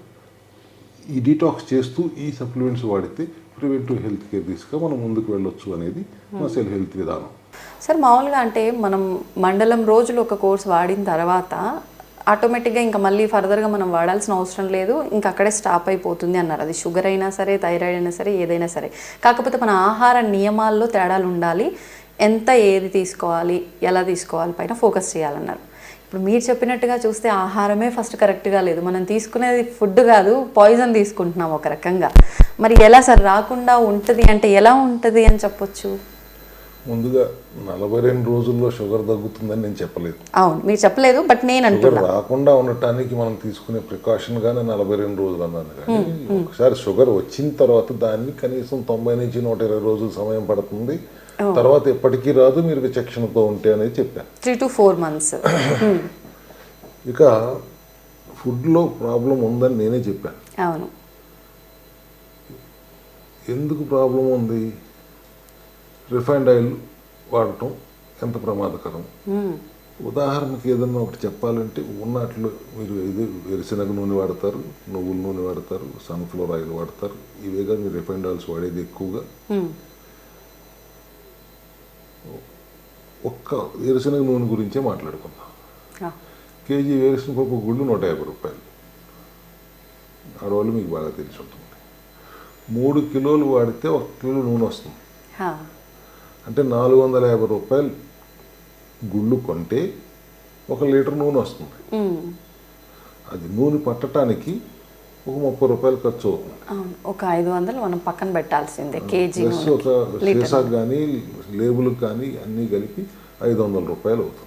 Speaker 3: ఈ డీటాక్స్ చేస్తూ ఈ సప్లిమెంట్స్ వాడితే ప్రివెంటివ్ హెల్త్ కేర్ దిశగా మనం ముందుకు వెళ్ళొచ్చు అనేది మా సెల్ హెల్త్ విధానం.
Speaker 2: సార్ మామూలుగా అంటే మనం మండలం రోజులు ఒక కోర్స్ వాడిన తర్వాత ఆటోమేటిక్గా ఇంకా మళ్ళీ ఫర్దర్గా మనం వాడాల్సిన అవసరం లేదు, ఇంకా అక్కడే స్టాప్ అయిపోతుంది అన్నారు. అది షుగర్ అయినా సరే, థైరాయిడ్ అయినా సరే, ఏదైనా సరే. కాకపోతే మన ఆహార నియమాల్లో తేడాలు ఉండాలి, ఎంత ఏది తీసుకోవాలి, ఎలా తీసుకోవాలి పైన ఫోకస్ చేయాలన్నారు. ఇప్పుడు మీరు చెప్పినట్టుగా చూస్తే ఆహారమే ఫస్ట్ కరెక్ట్గా లేదు, మనం తీసుకునేది ఫుడ్ కాదు, పాయిజన్ తీసుకుంటున్నాం ఒక రకంగా. మరి ఎలా సార్ రాకుండా ఉంటుంది అంటే ఎలా ఉంటుంది అని చెప్పొచ్చు?
Speaker 3: ముందుగా 42 రోజుల్లో షుగర్ తగ్గుతుందని నేను చెప్పలేదు.
Speaker 2: అవును, మీరు చెప్పలేదు, బట్ నేను
Speaker 3: షుగర్
Speaker 2: అంటున్నా.
Speaker 3: రాకుండా ఉండటానికి మనం తీసుకునే ప్రికాషన్ గానే 42 రోజులు అన్నాను. కానీ ఒకసారి షుగర్ వచ్చిన తర్వాత దాన్ని కనీసం 90 నుంచి 120 రోజులు సమయం పడుతుంది. తర్వాత ఎప్పటికీ రాదు, మీరు విచక్షణతో ఉంటే అనేది చెప్పాను.
Speaker 2: 3 to 4 months.
Speaker 3: ఇక ఫుడ్లో ప్రాబ్లం ఉందని నేనే చెప్పాను.
Speaker 2: అవును.
Speaker 3: ఎందుకు ప్రాబ్లం ఉంది? రిఫైన్డ్ ఆయిల్ వాడటం ఎంత ప్రమాదకరం. ఉదాహరణకి ఏదన్నా ఒకటి చెప్పాలంటే ఉన్నట్లు మీరు ఇది వేరుశనగ నూనె వాడతారు, నువ్వుల నూనె వాడతారు, సన్ఫ్లవర్ ఆయిల్ వాడతారు. ఇవేగా మీరు రిఫైన్డ్ ఆయిల్స్ వాడేది ఎక్కువగా. ఒక్క వేరుశనగ నూనె గురించే మాట్లాడుకుందాం. కేజీ వేరుశనగ పప్పు గుళ్ళు 150 రూపాయలు. ఆడవాళ్ళు మీకు బాగా తెలిసి ఉంటుంది. 3 కిలోలు వాడితే 1 కిలో నూనె వస్తుంది. అంటే 450 రూపాయలు గుళ్ళు కొంటే 1 లీటర్ నూనె వస్తుంది. అది నూనె పట్టడానికి ఒక 30 రూపాయలు ఖర్చు అవుతుంది.
Speaker 2: ఒక 500 మనం పక్కన పెట్టాల్సిందే కేజీ.
Speaker 3: ప్లస్ ఒక సీసాకు కానీ లేబుల్కి కానీ అన్నీ కలిపి 500 రూపాయలు అవుతుంది.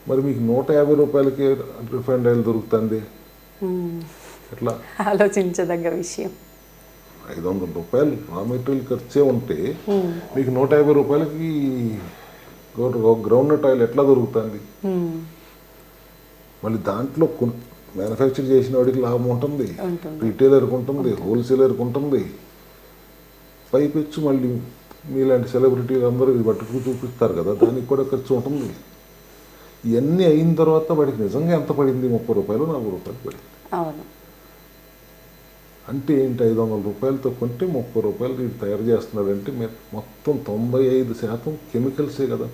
Speaker 3: మరి మీకు 150 రూపాయలకి రిఫైన్డ్ ఆయిల్ దొరుకుతుంది. ఎట్లా?
Speaker 2: ఆలోచించదగ్గ విషయం.
Speaker 3: 500 రూపాయలు రా మెటీరియల్ ఖర్చే ఉంటే మీకు 150 రూపాయలకి గ్రౌండ్ నట్ ఆయిల్ ఎట్లా దొరుకుతుంది? మళ్ళీ దాంట్లో మ్యానుఫ్యాక్చర్ చేసిన వాడికి లాభం ఉంటుంది, రిటైలర్కి ఉంటుంది, హోల్సేలర్కి ఉంటుంది. పైపెచ్చు మళ్ళీ మీలాంటి సెలబ్రిటీలు అందరూ ఇది పట్టుకు చూపిస్తారు కదా, దానికి కూడా ఖర్చు ఉంటుంది. ఇవన్నీ అయిన తర్వాత వాడికి నిజంగా ఎంత పడింది? 30 రూపాయలు 40 రూపాయలు పడింది.
Speaker 2: అవును.
Speaker 3: అంటే ఏంటి? 500 రూపాయలతో కొంటే 30 రూపాయలు వీడు తయారు చేస్తున్నాడంటే మొత్తం 95% కెమికల్సే కదా.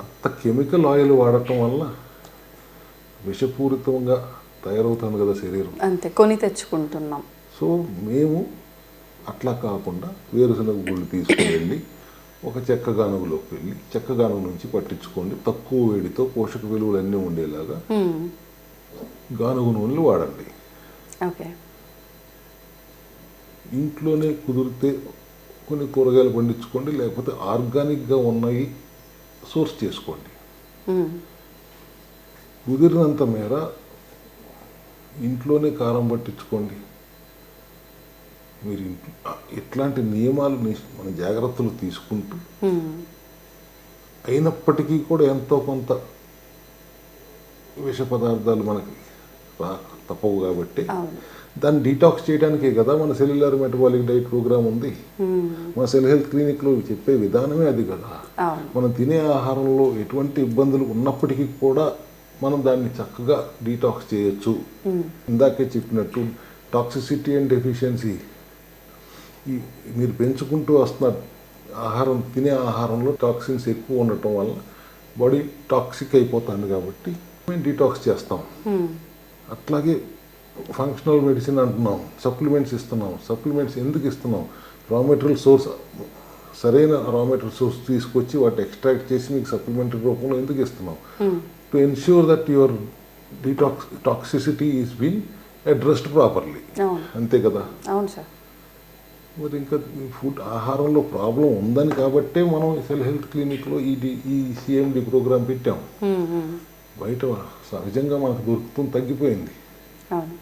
Speaker 3: అంత కెమికల్ ఆయిల్ వాడటం వల్ల విషపూరితంగా తయారవుతుంది కదా శరీరం.
Speaker 2: అంతే, కొని తెచ్చుకుంటున్నాం.
Speaker 3: సో మేము అట్లా కాకుండా వేరుశనగ గుళ్ళు తీసుకుని వెళ్ళి ఒక చెక్క గానుగులోకి వెళ్ళి చెక్క గానుగు నుంచి పట్టించుకోండి. తక్కువ వేడితో పోషక విలువలు అన్నీ ఉండేలాగా గానుగు నూనెలు వాడండి.
Speaker 2: ఓకే.
Speaker 3: ఇంట్లోనే కుదిరితే కొన్ని కూరగాయలు పండించుకోండి, లేకపోతే ఆర్గానిక్గా ఉన్నాయి సోర్స్ చేసుకోండి. కుదిరినంత మేర ఇంట్లోనే కారం పట్టించుకోండి. మీరు ఇట్లాంటి నియమాలు మన జాగ్రత్తలు తీసుకుంటూ అయినప్పటికీ కూడా ఎంతో కొంత విష పదార్థాలు మనకి తప్పవు కాబట్టి దాన్ని డీటాక్స్ చేయడానికే కదా మన సెల్యులర్ మెటబాలిక్ డైట్ ప్రోగ్రామ్ ఉంది. మన సెల్ హెల్త్ క్లినిక్లో చెప్పే విధానమే అది కదా. మనం తినే ఆహారంలో ఎటువంటి ఇబ్బందులు ఉన్నప్పటికీ కూడా మనం దాన్ని చక్కగా డీటాక్స్ చేయొచ్చు. ఇందాకే చెప్పినట్టు టాక్సిసిటీ అండ్ డెఫిషియన్సీ మీరు పెంచుకుంటూ వస్తున్నారు. తినే ఆహారంలో టాక్సిన్స్ ఎక్కువ ఉండటం వల్ల బాడీ టాక్సిక్ అయిపోతుంది కాబట్టి మేము డీటాక్స్ చేస్తాం. అట్లాగే ఫంక్షనల్ మెడిసిన్ అంటున్నాం, సప్లిమెంట్స్ ఇస్తున్నాం. సప్లిమెంట్స్ ఎందుకు ఇస్తున్నాం? రా మెటీరియల్ సోర్స్, సరైన రా మెటీరియల్ సోర్స్ తీసుకొచ్చి వాటి ఎక్స్ట్రాక్ట్ చేసి మీకు సప్లిమెంటరీ రూపంలో ఎందుకు ఇస్తున్నాం? To ensure that your toxicity is been addressed properly. అంతే కదా.
Speaker 2: అవును సార్.
Speaker 3: మరి ఇంకా ఫుడ్ ఆహారంలో ప్రాబ్లం ఉందని కాబట్టే మనం సెల్ హెల్త్ క్లినిక్లో ఈ సిఎండి ప్రోగ్రాం పెట్టాం. బయట సహజంగా మనకు దొరుకుతుంది, తగ్గిపోయింది.
Speaker 2: అవును.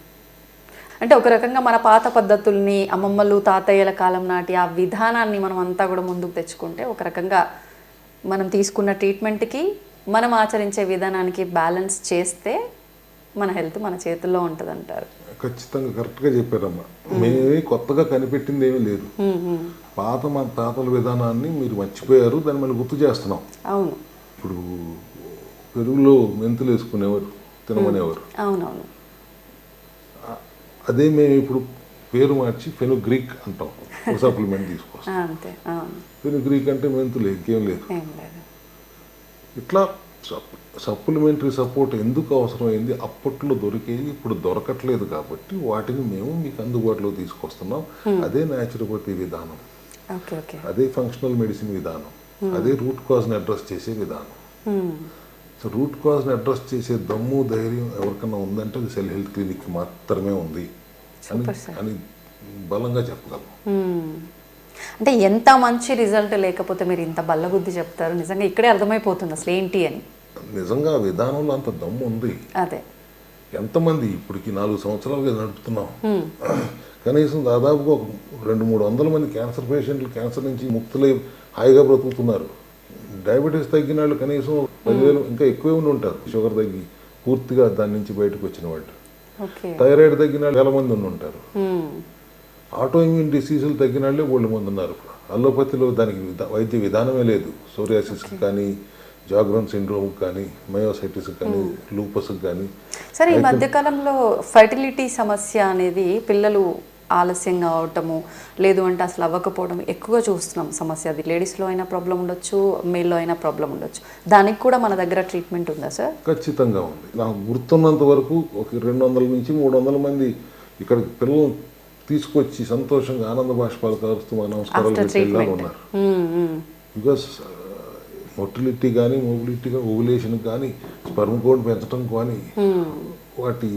Speaker 2: అంటే ఒక రకంగా మన పాత పద్ధతుల్ని, అమ్మమ్మలు తాతయ్యల కాలం నాటి ఆ విధానాన్ని మనం అంతా కూడా ముందుకు తెచ్చుకుంటే ఒక రకంగా మనం తీసుకున్న ట్రీట్మెంట్కి మనం ఆచరించే విధానానికి బ్యాలెన్స్ చేస్తే మన హెల్త్ మన చేతుల్లో ఉంటుంది అంటారు.
Speaker 3: ఖచ్చితంగా కరెక్ట్గా చెప్పారమ్మా. మేమే కొత్తగా కనిపెట్టింది ఏమీ లేదు. మన తాతల విధానాన్ని మీరు మర్చిపోయారు, దాన్ని మళ్ళీ గుర్తు చేస్తున్నాం.
Speaker 2: అవును.
Speaker 3: ఇప్పుడు పెరుగులో మెంతులు వేసుకునేవారు, తినమనేవారు.
Speaker 2: అవునవును.
Speaker 3: అదే మేము ఇప్పుడు పేరు మార్చి ఫెనుగ్రీక్ అంటాం. సప్లిమెంట్ తీసుకొస్తాం.
Speaker 2: అంతే.
Speaker 3: ఫెనుగ్రీక్ అంటే మెంతులు, ఇంకేం లేదు. ఇట్లా సప్లిమెంటరీ సపోర్ట్ ఎందుకు అవసరమైంది? అప్పట్లో దొరికేది ఇప్పుడు దొరకట్లేదు కాబట్టి వాటిని మేము మీకు అందుబాటులో తీసుకొస్తున్నాం. అదే న్యాచురోపతి విధానం, అదే ఫంక్షనల్ మెడిసిన్ విధానం, అదే రూట్ కాజ్ని అడ్రస్ చేసే విధానం. సో రూట్ కాజ్ని అడ్రస్ చేసే దమ్ము ధైర్యం ఎవరికన్నా ఉందంటే అది సెల్ హెల్త్ క్లినిక్ మాత్రమే ఉంది.
Speaker 2: Super sir.
Speaker 3: అని బలంగా చెప్పగలం.
Speaker 2: అంటే ఎంత మంచి రిజల్ట్ లేకపోతే మీరు ఇంత బల్లగుద్ది చెప్తారు, నిజంగా ఇక్కడే అర్థమైపోతుంది అసలు ఏంటి అని.
Speaker 3: నిజంగా ఆ విధానంలో అంత దమ్ము ఉంది.
Speaker 2: అదే
Speaker 3: ఎంతమంది ఇప్పటికి 4 సంవత్సరాలుగా నడుపుతున్నాం, కనీసం దాదాపుగా ఒక 200-300 మంది క్యాన్సర్ పేషెంట్లు క్యాన్సర్ నుంచి ముక్తులై హాయిగా బ్రతుకుతున్నారు. డయాబెటీస్ తగ్గిన వాళ్ళు కనీసం 10,000 ఇంకా ఎక్కువే ఉండి ఉంటారు. షుగర్ తగ్గి పూర్తిగా దాని నుంచి బయటకు వచ్చిన వాళ్ళు.
Speaker 2: ఓకే.
Speaker 3: థైరాయిడ్ తగ్గిన వాళ్ళు చాలా మంది ఉండి ఉంటారు. ఆటో ఇమ్యూన్ డిసీజులు తగ్గిన వాళ్ళే బోళ్ళు మంది ఉన్నారు. అల్లోపతిలో దానికి వైద్య విధానమే లేదు. సోరియాసిస్కి కానీ, జాగ్రన్ సిండ్రోమ్కి కానీ, మయోసైటిస్కి కానీ, లూపస్కి కానీ.
Speaker 2: సరే, ఈ మధ్యకాలంలో ఫర్టిలిటీ సమస్య అనేది పిల్లలు ఆలస్యంగా అవటము, లేదు అంటే అసలు అవ్వకపోవడం ఎక్కువగా చూస్తున్నాం సమస్య. అది లేడీస్లో అయినా ప్రాబ్లం ఉండొచ్చు, మేల్లో అయినా ప్రాబ్లం ఉండొచ్చు. దానికి కూడా మన దగ్గర ట్రీట్మెంట్ ఉందా సార్?
Speaker 3: ఖచ్చితంగా ఉంది. నాకు గుర్తున్నంత వరకు ఒక 200 నుంచి 300 మంది ఇక్కడ పిల్లలు తీసుకొచ్చి సంతోషంగా ఆనంద బాష్పాలు కారుస్తూ మా నమస్కారాలు పెట్టి ఉన్నారు. బికాస్ మొటిలిటీ కానీ, మొబిలిటీ కానీ, ఓవులేషన్ కానీ, స్పర్మ్ కౌంట్ పెంచడం కానీ, వాటి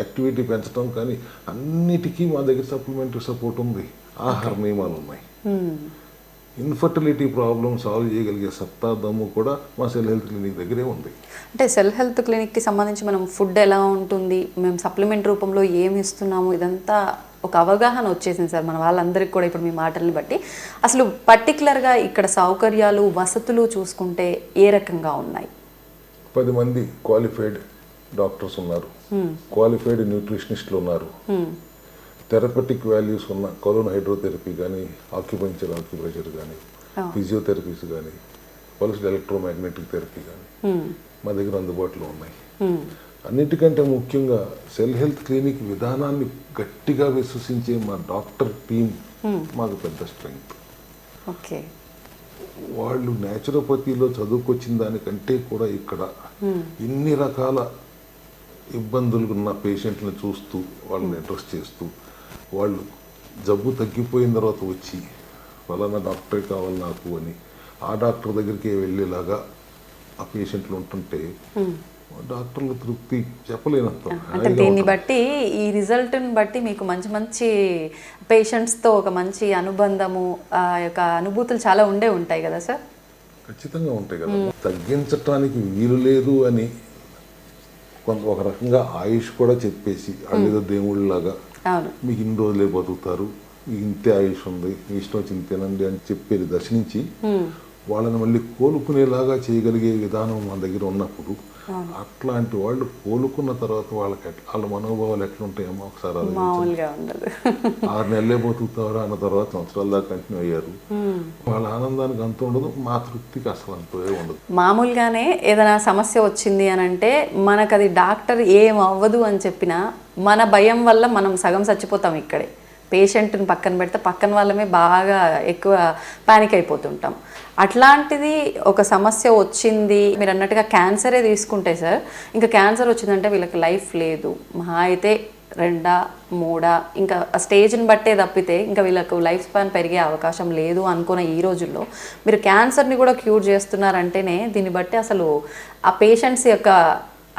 Speaker 3: యాక్టివిటీ పెంచడం కానీ అన్నిటికీ మా దగ్గర సప్లిమెంటరీ సపోర్ట్ ఉంది. ఆహార నియమాలు ఉన్నాయి. ఇన్ఫర్టిలిటీ ప్రాబ్లమ్ సాల్వ్ చేయగలిగే సత్తా దమ్ము కూడా మా సెల్ హెల్త్ క్లినిక్ దగ్గరే ఉంది.
Speaker 2: అంటే సెల్ హెల్త్ క్లినిక్కి సంబంధించి మనం ఫుడ్ ఎలా ఉంటుంది, మేము సప్లిమెంట్ రూపంలో ఏమి ఇస్తున్నాము, ఇదంతా ఒక అవగాహన వచ్చేసింది సార్ మన వాళ్ళందరికీ కూడా ఇప్పుడు మీ మాటల్ని బట్టి. అసలు పర్టికులర్గా ఇక్కడ సౌకర్యాలు, వసతులు చూసుకుంటే ఏ రకంగా ఉన్నాయి?
Speaker 3: 10 మంది క్వాలిఫైడ్ డాక్టర్స్ ఉన్నారు, క్వాలిఫైడ్ న్యూట్రిషనిస్టులు ఉన్నారు, థెరపటిక్ వాల్యూస్ ఉన్న కొలోన్ హైడ్రోథెరపీ కానీ, ఆక్యుప్రెషర్ కానీ, ఫిజియోథెరపీస్ కానీ, పల్స్డ్ ఎలక్ట్రోమాగ్నెటిక్ థెరపీ కానీ మా దగ్గర అందుబాటులో ఉన్నాయి. అన్నిటికంటే ముఖ్యంగా సెల్ హెల్త్ క్లినిక్ విధానాన్ని గట్టిగా విశ్వసించే మా డాక్టర్ టీం మాకు పెద్ద స్ట్రెంగ్త్.
Speaker 2: ఓకే.
Speaker 3: వాళ్ళు న్యాచురోపతిలో చదువుకొచ్చిన దానికంటే కూడా ఇక్కడ ఇన్ని రకాల ఇబ్బందులు ఉన్న పేషెంట్లను చూస్తూ వాళ్ళని అడ్రస్ చేస్తూ, వాళ్ళు జబ్బు తగ్గిపోయిన తర్వాత వచ్చి ఫలానా డాక్టరే కావాలి నాకు అని ఆ డాక్టర్ దగ్గరికి వెళ్ళేలాగా ఆ పేషెంట్లు ఉంటుంటే డాక్టర్లు తృప్తి చెప్పలేనంత.
Speaker 2: అంటే దీన్ని బట్టి, ఈ రిజల్ట్ని బట్టి మీకు మంచి మంచి పేషెంట్స్తో ఒక మంచి అనుబంధము, ఆ యొక్క అనుభూతులు చాలా ఉంటాయి కదా సార్?
Speaker 3: ఖచ్చితంగా ఉంటాయి కదా. తగ్గించటానికి వీలు లేదు అని ఒక రకంగా ఆయుష్ కూడా చెప్పేసి అల్లేదో దేవుళ్ళలాగా మీకు ఇన్ని రోజులే బతుకుతారు, మీకు ఇంతే ఆయుష్ ఉంది, మీ ఇష్టం వచ్చి తినండి అని చెప్పేది దర్శించి వాళ్ళని మళ్ళీ కోలుకునేలాగా చేయగలిగే విధానం మన దగ్గర ఉన్నప్పుడు, అట్లాంటి వాళ్ళు కోలుకున్న తర్వాత వాళ్ళ మనోభావాలు ఎట్లుంటాయేమో ఒకసారి 6 నెలలే బతుకుతారు అన్న తర్వాత సంవత్సరాల దాకా కంటిన్యూ అయ్యారు. వాళ్ళ ఆనందానికి అంత ఉండదు, మా తృప్తికి అసలు అంతే ఉండదు.
Speaker 2: మామూలుగానే ఏదైనా సమస్య వచ్చింది అని అంటే మనకు అది డాక్టర్ ఏం అవ్వదు అని చెప్పినా మన భయం వల్ల మనం సగం చచ్చిపోతాం ఇక్కడే. పేషెంట్ని పక్కన పెడితే పక్కన వాళ్ళమే బాగా ఎక్కువ పానిక్ అయిపోతుంటాం. అట్లాంటిది ఒక సమస్య వచ్చింది, మీరు అన్నట్టుగా క్యాన్సరే తీసుకుంటే సార్, ఇంకా క్యాన్సర్ వచ్చిందంటే వీళ్ళకి లైఫ్ లేదు, మహా అయితే 2, 3 ఇంకా స్టేజ్ని బట్టే తప్పితే ఇంకా వీళ్ళకు లైఫ్ స్పాన్ పెరిగే అవకాశం లేదు అనుకున్న ఈ రోజుల్లో మీరు క్యాన్సర్ని కూడా క్యూర్ చేస్తున్నారంటేనే దీన్ని బట్టి అసలు ఆ పేషెంట్స్ యొక్క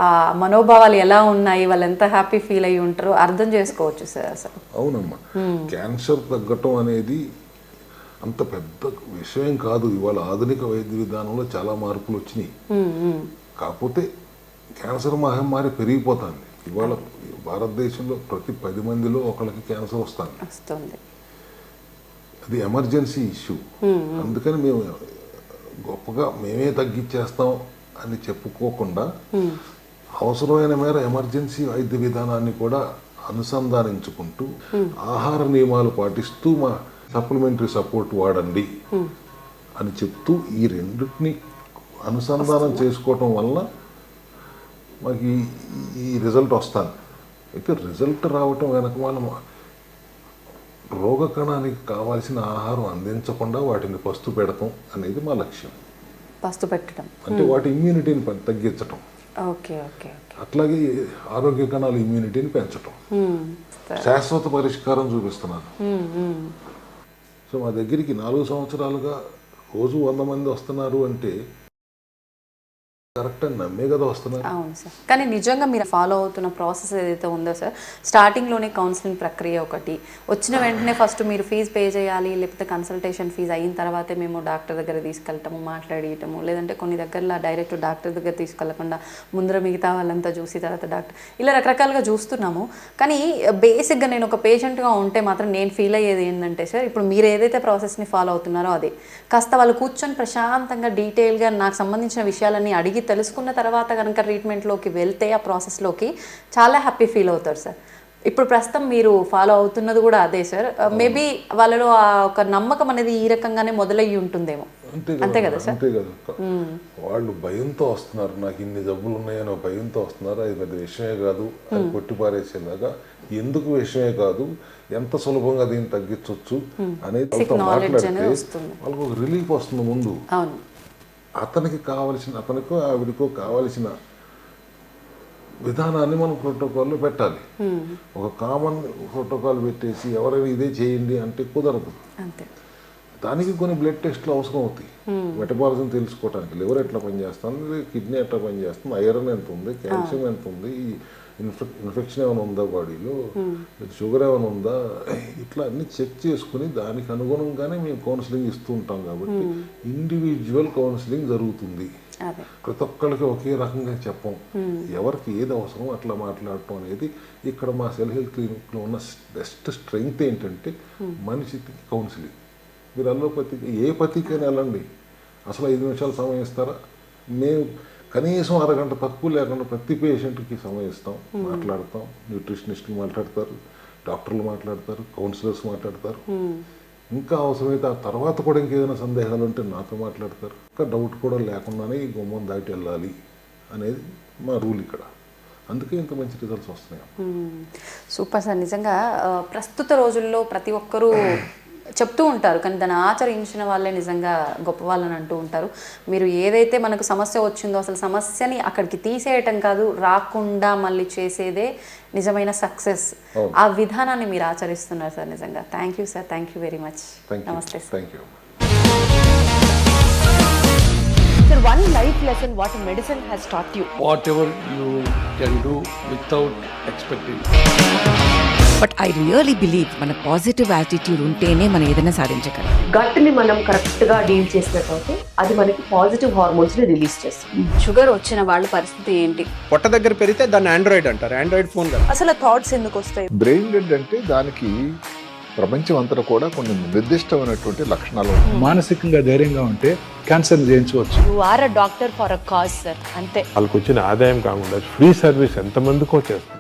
Speaker 2: ఆ మనోభావాలు ఎలా ఉన్నాయి, వాళ్ళు ఎంత హ్యాపీ ఫీల్ అయ్యి ఉంటారో అర్థం చేసుకోవచ్చు సార్ అసలు.
Speaker 3: అవునమ్మా, క్యాన్సర్ తగ్గటం అనేది అంత పెద్ద విషయం కాదు. ఇవాళ ఆధునిక వైద్య విధానంలో చాలా మార్పులు వచ్చినాయి. కాకపోతే క్యాన్సర్ మహమ్మారి పెరిగిపోతుంది. ఇవాళ భారతదేశంలో ప్రతి 10 మందిలో ఒకరికి క్యాన్సర్ వస్తుంది. అది ఎమర్జెన్సీ ఇష్యూ. అందుకని మేము గొప్పగా మేమే తగ్గించేస్తాం అని చెప్పుకోకుండా అవసరమైన మేర ఎమర్జెన్సీ వైద్య విధానాన్ని కూడా అనుసంధానించుకుంటూ ఆహార నియమాలు పాటిస్తూ మా సప్లిమెంటరీ సపోర్ట్ వాడండి అని చెప్తూ ఈ రెండింటిని అనుసంధానం చేసుకోవటం వల్ల మాకు ఈ రిజల్ట్ వస్తుంది. అయితే రిజల్ట్ రావటం వెనక మనం రోగకణానికి కావాల్సిన ఆహారం అందించకుండా వాటిని పస్తు పెడతాం అనేది మా లక్ష్యం.
Speaker 2: పస్తు పెట్టడం
Speaker 3: అంటే వాటి ఇమ్యూనిటీని తగ్గించటం.
Speaker 2: Okay okay.
Speaker 3: అట్లాగే ఆరోగ్య కణాల ఇమ్యూనిటీని పెంచటం, శాశ్వత పరిష్కారం చూపిస్తున్నాను. సో మా దగ్గరికి 4 సంవత్సరాలుగా రోజు 100 మంది వస్తున్నారు అంటే కరెక్ట్ అని నమ్మే కదా వస్తున్నారు.
Speaker 2: అవును సార్. కానీ నిజంగా మీరు ఫాలో అవుతున్న ప్రాసెస్ ఏదైతే ఉందో సార్, స్టార్టింగ్లోనే కౌన్సిలింగ్ ప్రక్రియ ఒకటి, వచ్చిన వెంటనే ఫస్ట్ మీరు ఫీజు పే చేయాలి, లేకపోతే కన్సల్టేషన్ ఫీజు అయిన తర్వాతే మేము డాక్టర్ దగ్గర తీసుకెళ్ళటము, మాట్లాడియటము, లేదంటే కొన్ని దగ్గరలో డైరెక్ట్ డాక్టర్ దగ్గర తీసుకెళ్లకుండా ముందర మిగతా వాళ్ళంతా చూసి తర్వాత డాక్టర్, ఇలా రకరకాలుగా చూస్తున్నాము. కానీ బేసిక్గా నేను ఒక పేషెంట్గా ఉంటే మాత్రం నేను ఫీల్ అయ్యేది ఏంటంటే సార్, ఇప్పుడు మీరు ఏదైతే ప్రాసెస్ని ఫాలో అవుతున్నారో అదే కాస్త వాళ్ళు కూర్చొని ప్రశాంతంగా డీటెయిల్గా నాకు సంబంధించిన విషయాలన్నీ అడిగి తెలుసుకున్న తర్వాత కనుక ట్రీట్మెంట్లోకి వెళ్తే ఆ ప్రాసెస్లోకి చాలా హ్యాపీ ఫీల్ అవుతారు సార్. ఇప్పుడు ప్రస్తుతం మీరు ఫాలో అవుతున్నది కూడా అదే సార్. మేబీ వాళ్ళలో ఆ ఒక నమ్మకం అనేది ఈ రకంగానే మొదలయ్యి ఉంటుందేమో. అంతే కదా సార్?
Speaker 3: అంతే కదా. వాళ్ళు భయంతో వస్తున్నారు, నాకు ఇన్ని జబ్బులు ఉన్నాయని భయంతో వస్తున్నారు. అది పెద్ద విషయమే కాదు, అది కొట్టిపారేసేలాగా ఎందుకు విషయమే కాదు, ఎంత సులభంగా దీన్ని తగ్గించవచ్చు అనేది మాట్లాడితే వాళ్ళకు ఒక రిలీఫ్ వస్తుంది. ముందు అతనికో ఆవిడకో కావలసిన విధానాన్ని మనం ప్రోటోకాల్లో పెట్టాలి. ఒక కామన్ ప్రోటోకాల్ పెట్టేసి ఎవరైనా ఇదే చేయండి అంటే కుదరదు. దానికి కొన్ని బ్లడ్ టెస్ట్లు అవసరం అవుతాయి, మెటబాలిజం తెలుసుకోవడానికి. లివర్ ఎట్లా పనిచేస్తుంది, కిడ్నీ ఎట్లా పనిచేస్తుంది, ఐరన్ ఎంత ఉంది, కాల్షియం ఎంత ఉంది, ఇన్ఫెక్షన్ ఏమైనా ఉందా బాడీలో, షుగర్ ఏమైనా ఉందా, ఇట్లా అన్ని చెక్ చేసుకుని దానికి అనుగుణంగానే మేము కౌన్సిలింగ్ ఇస్తూ ఉంటాం. కాబట్టి ఇండివిజువల్ కౌన్సిలింగ్ జరుగుతుంది. ప్రతి ఒక్కరికి ఒకే రకంగా చెప్పం, ఎవరికి ఏది అవసరం అట్లా మాట్లాడటం అనేది. ఇక్కడ మా సెల్ హెల్త్ క్లినిక్లో ఉన్న బెస్ట్ స్ట్రెంగ్త్ ఏంటంటే మనిషికి కౌన్సిలింగ్. మీరు అల్లోపతికి ఏ పతికైనా వెళ్ళండి, అసలు 5 నిమిషాలు సమయం ఇస్తారా? మేము కనీసం అరగంట తక్కువ లేకుండా ప్రతి పేషెంట్కి సమయం ఇస్తాం, మాట్లాడతాం. న్యూట్రిషనిస్టులు మాట్లాడతారు, డాక్టర్లు మాట్లాడతారు, కౌన్సిలర్స్ మాట్లాడతారు. ఇంకా అవసరమైతే ఆ తర్వాత కూడా ఇంకేదైనా సందేహాలు ఉంటే నాతో మాట్లాడతారు. ఇంకా డౌట్ కూడా లేకుండానే ఈ గుమ్మం దాటి వెళ్ళాలి అనేది మా రూల్ ఇక్కడ. అందుకే ఇంత మంచి రిజల్ట్స్ వస్తున్నాయి.
Speaker 2: Super sir. నిజంగా ప్రస్తుత రోజుల్లో ప్రతి ఒక్కరూ చెప్తూ ఉంటారు, కానీ దాన్ని ఆచరించిన వాళ్ళే నిజంగా గొప్ప వాళ్ళని అంటూ ఉంటారు. మీరు ఏదైతే మనకు సమస్య వచ్చిందో అసలు సమస్యని అక్కడికి తీసేయటం కాదు, రాకుండా మళ్ళీ చేసేదే నిజమైన సక్సెస్. ఆ విధానాన్ని మీరు ఆచరిస్తున్నారు సార్. నిజంగా thank you sir, thank you very much. నమస్తే sir.
Speaker 3: Thank you.
Speaker 4: Sir, one life lesson what medicine has taught you.
Speaker 5: Whatever you can do without expecting.
Speaker 6: But I really believe మన positive attitude ఉంటేనే మనం ఏదైనా సాధించగలం.
Speaker 4: గట్ని మనం కరెక్ట్గా deal చేసినట్లయితే అది మనకి పాజిటివ్ హార్మోన్స్ని రిలీజ్ చేస్తుంది.
Speaker 2: షుగర్ వచ్చిన వాళ్ళ పరిస్థితి ఏంటి?
Speaker 7: పొట్ట దగ్గర పెరిగితే దాన్ని ఆండ్రాయిడ్ అంటారు, ఆండ్రాయిడ్ ఫోన్ కదా.
Speaker 4: అసలు థాట్స్ ఎందుకు వస్తాయి?
Speaker 8: బ్రెయిన్ డెడ్ అంటే దానికి ప్రపంచం అంతా కూడా కొన్ని నిర్దిష్టమైనటువంటి లక్షణాలు.
Speaker 9: మానసికంగా ధైర్యంగా ఉంటే క్యాన్సర్ జయించవచ్చు.
Speaker 4: You are a doctor for a cause sir, అంతే.
Speaker 10: వాళ్ళకి వచ్చిన ఆదాయం కాకుండా ఫ్రీ సర్వీస్ ఎంతమందికో చేస్తారు.